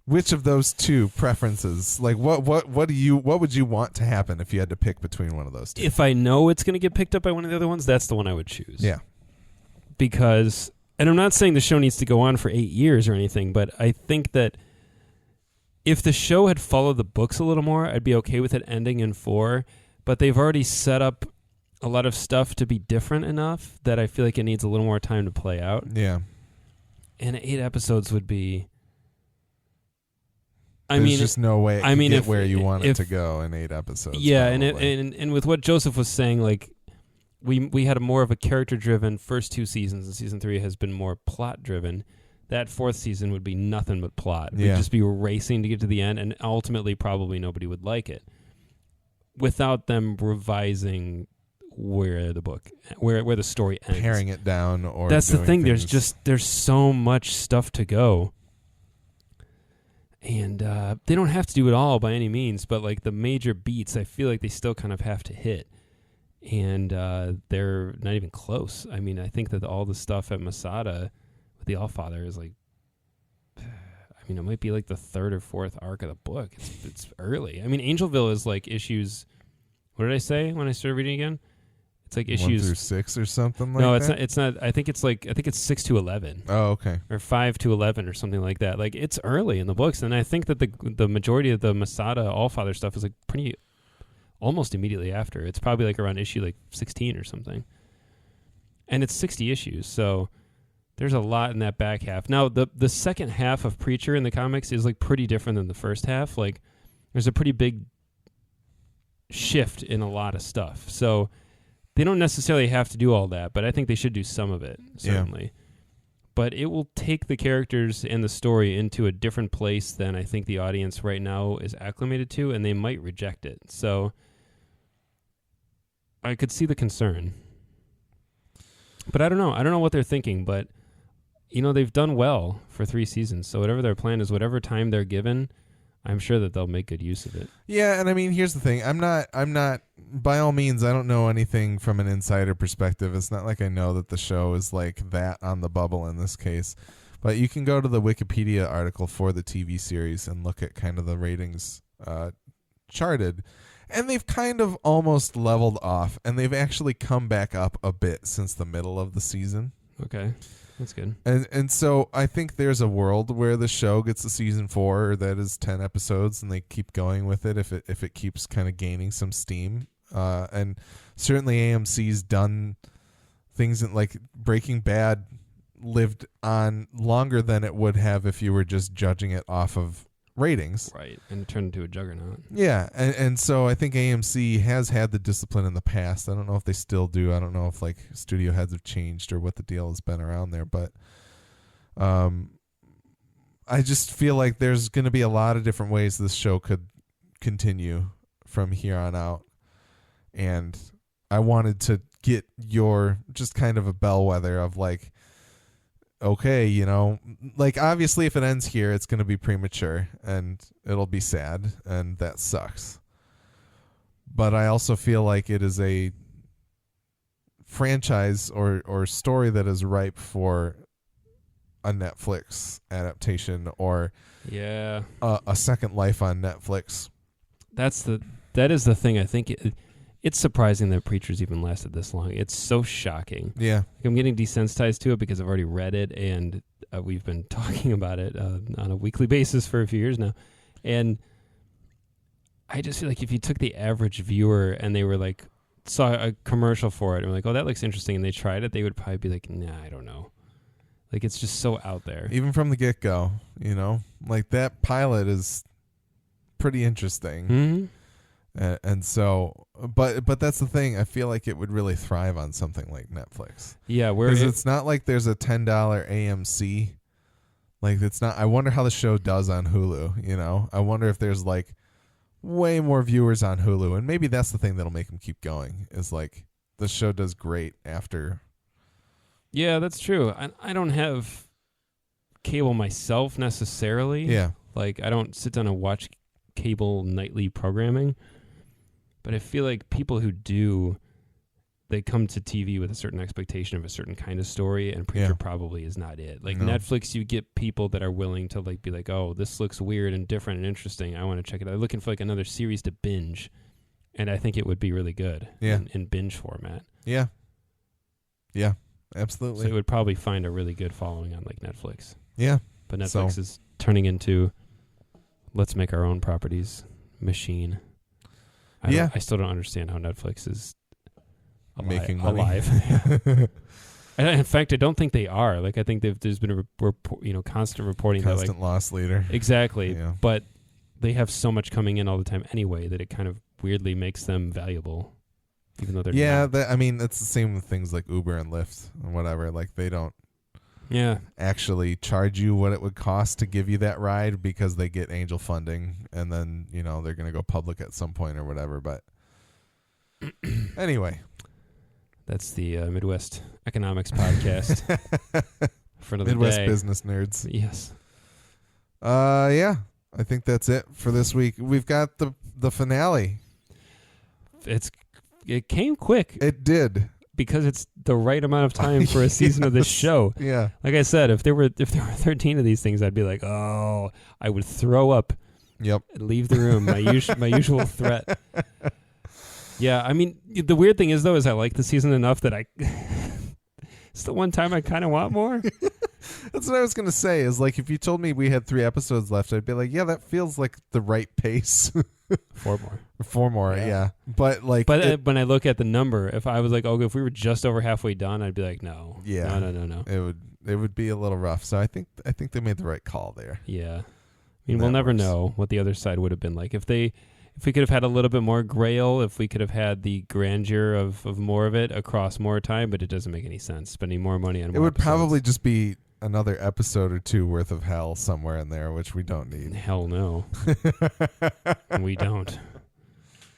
Which of those two preferences? Like what would you want to happen if you had to pick between one of those two?
If I know it's going to get picked up by one of the other ones, that's the one I would choose.
Yeah.
Because, and I'm not saying the show needs to go on for 8 years or anything, but I think that if the show had followed the books a little more, I'd be okay with it ending in 4, but they've already set up a lot of stuff to be different enough that I feel like it needs a little more time to play out.
Yeah.
And 8 episodes would be.
There's just no way it could get where you want it to
if,
go in 8 episodes.
Yeah, and with what Joseph was saying, like we had more of a character-driven first 2 seasons, and season 3 has been more plot-driven. That 4th season would be nothing but plot. We'd just be racing to get to the end, and ultimately probably nobody would like it without them revising where the story ends.
Paring it down or
that's the thing.
Things.
There's so much stuff to go. And they don't have to do it all by any means, but like the major beats, I feel like they still kind of have to hit. And they're not even close. I mean, I think that all the stuff at Masada with the Allfather is like, I mean, it might be like the 3rd or 4th arc of the book. It's early. I mean, Angelville is like issues. What did I say when I started reading again? It's like issues
1 through 6 or something like
no,
that.
It's not. I think it's 6 to 11.
Oh, okay.
Or 5 to 11 or something like that. Like it's early in the books, and I think that the majority of the Masada Allfather stuff is like pretty almost immediately after. It's probably like around issue like 16 or something. And it's 60 issues, so there's a lot in that back half. Now the second half of Preacher in the comics is like pretty different than the first half. Like there's a pretty big shift in a lot of stuff. So they don't necessarily have to do all that, but I think they should do some of it, certainly. Yeah. But it will take the characters and the story into a different place than I think the audience right now is acclimated to, and they might reject it. So I could see the concern. But I don't know. I don't know what they're thinking, but they've done well for 3 seasons. So whatever their plan is, whatever time they're given, I'm sure that they'll make good use of it.
Yeah, and I mean, here's the thing. I'm not by all means, I don't know anything from an insider perspective. It's not like I know that the show is like that on the bubble in this case. But you can go to the Wikipedia article for the TV series and look at kind of the ratings charted. And they've kind of almost leveled off, and they've actually come back up a bit since the middle of the season.
Okay. That's good.
And so I think there's a world where the show gets to season 4 that is 10 episodes, and they keep going with it if it keeps kind of gaining some steam. And certainly AMC's done things that, like, Breaking Bad lived on longer than it would have if you were just judging it off of ratings.
Right, and it turned into a juggernaut.
Yeah, and so I think AMC has had the discipline in the past. I don't know if they still do. I don't know if like studio heads have changed or what the deal has been around there, but I just feel like there's going to be a lot of different ways this show could continue from here on out. And I wanted to get your just kind of a bellwether of like, okay, like obviously if it ends here, it's going to be premature and it'll be sad, and that sucks. But I also feel like it is a franchise or story that is ripe for a Netflix adaptation or a second life on Netflix.
That is the thing. I think it's surprising that Preacher's even lasted this long. It's so shocking.
Yeah.
I'm getting desensitized to it because I've already read it, and we've been talking about it on a weekly basis for a few years now. And I just feel like if you took the average viewer and they were like, saw a commercial for it and were like, oh, that looks interesting, and they tried it, they would probably be like, nah, I don't know. Like, it's just so out there.
Even from the get-go, like that pilot is pretty interesting.
Mm-hmm.
And so, but that's the thing. I feel like it would really thrive on something like Netflix.
Yeah,
because it's not like there's a $10 AMC. Like it's not. I wonder how the show does on Hulu. I wonder if there's like way more viewers on Hulu, and maybe that's the thing that'll make them keep going. Is like the show does great after.
Yeah, that's true. I don't have cable myself necessarily.
Yeah,
like I don't sit down and watch cable nightly programming. But I feel like people who do, they come to TV with a certain expectation of a certain kind of story, and Preacher probably is not it. Like Netflix, you get people that are willing to like be like, oh, this looks weird and different and interesting. I want to check it out. They're looking for like another series to binge, and I think it would be really good in binge format.
Yeah. Yeah, absolutely.
So it would probably find a really good following on like Netflix.
Yeah.
But Netflix is turning into, let's make our own properties machine. I still don't understand how Netflix is
making money.
alive. In fact, I don't think they are. Like, I think there's been a constant reporting
Constant
that, like,
loss leader.
exactly.
Yeah.
But they have so much coming in all the time anyway that it kind of weirdly makes them valuable, even though they're not.
I mean, it's the same with things like Uber and Lyft and whatever. Like, they don't actually charge you what it would cost to give you that ride because they get angel funding, and then they're going to go public at some point or whatever. But anyway,
that's the Midwest Economics Podcast for another
Midwest
day.
Business Nerds.
Yes.
Yeah, I think that's it for this week. We've got the finale.
It came quick.
It did.
Because it's the right amount of time for a season of this show.
Yeah.
Like I said, if there were 13 of these things, I'd be like, oh, I would throw up.
Yep.
And leave the room. My usual threat. Yeah, I mean, the weird thing is, though, is I like the season enough that it's the one time I kind of want more.
That's what I was going to say, is like, if you told me we had 3 episodes left, I'd be like, yeah, that feels like the right pace.
4 more.
4 more, yeah. But like,
when I look at the number, if I was like, oh, if we were just over halfway done, I'd be like, no.
Yeah.
No.
It would be a little rough. So I think they made the right call there.
Yeah. I mean, we'll never know what the other side would have been like. If we could have had a little bit more Grail, if we could have had the grandeur of more of it across more time, but it doesn't make any sense spending more money on more
It would
episodes.
probably just be another episode or 2 worth of hell somewhere in there, which we don't need.
Hell no. We don't.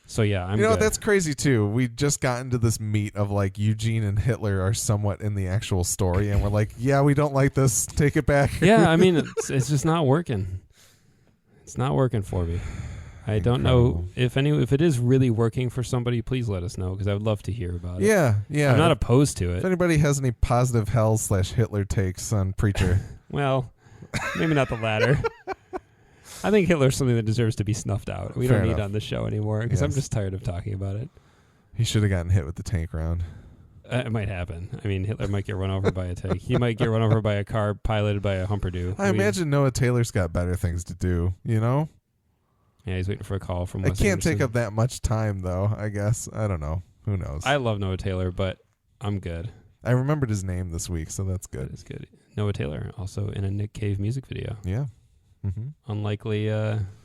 So yeah, I'm
good.
good.
That's crazy too. We just got into this meat of like Eugene and Hitler are somewhat in the actual story, and we're like, yeah, we don't like this. Take it back.
Yeah, I mean, it's just not working. It's not working for me. I don't know if it is really working for somebody. Please let us know, because I would love to hear about it.
Yeah.
I'm not opposed to it.
If anybody has any positive hell/Hitler takes on Preacher,
well, maybe not the latter. I think Hitler's something that deserves to be snuffed out. We don't need on the show anymore, because I'm just tired of talking about it.
He should have gotten hit with the tank round.
It might happen. I mean, Hitler might get run over by a tank. He might get run over by a car piloted by a humperdew.
I imagine Noah Taylor's got better things to do,
Yeah, he's waiting for a call from Wes
It can't
Anderson.
take up that much time, though, I guess. I don't know. Who knows?
I love Noah Taylor, but I'm good.
I remembered his name this week, so that's good.
That is good. Noah Taylor, also in a Nick Cave music video.
Yeah. Mm-hmm.
Unlikely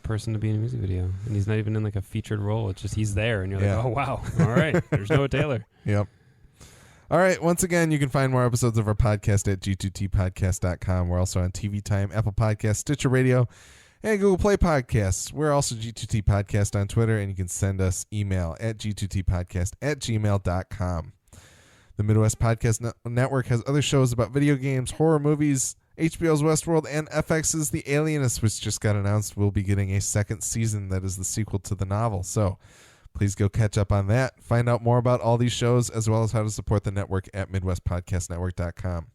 person to be in a music video. And he's not even in like a featured role. It's just he's there, and you're like, oh, wow. All right. There's Noah Taylor.
Yep. All right. Once again, you can find more episodes of our podcast at g2tpodcast.com. We're also on TV Time, Apple Podcasts, Stitcher Radio, and Google Play Podcasts. We're also G2T Podcast on Twitter, and you can send us email at g2tpodcast@gmail.com. The Midwest Podcast Network has other shows about video games, horror movies, HBO's Westworld, and FX's The Alienist, which just got announced will be getting a second season that is the sequel to the novel. So please go catch up on that. Find out more about all these shows, as well as how to support the network at MidwestPodcastNetwork.com.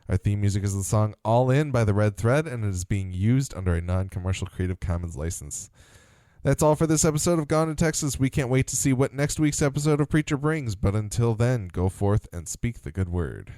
Our theme music is the song All In by The Red Thread, and it is being used under a non-commercial Creative Commons license. That's all for this episode of Gone to Texas. We can't wait to see what next week's episode of Preacher brings, but until then, go forth and speak the good word.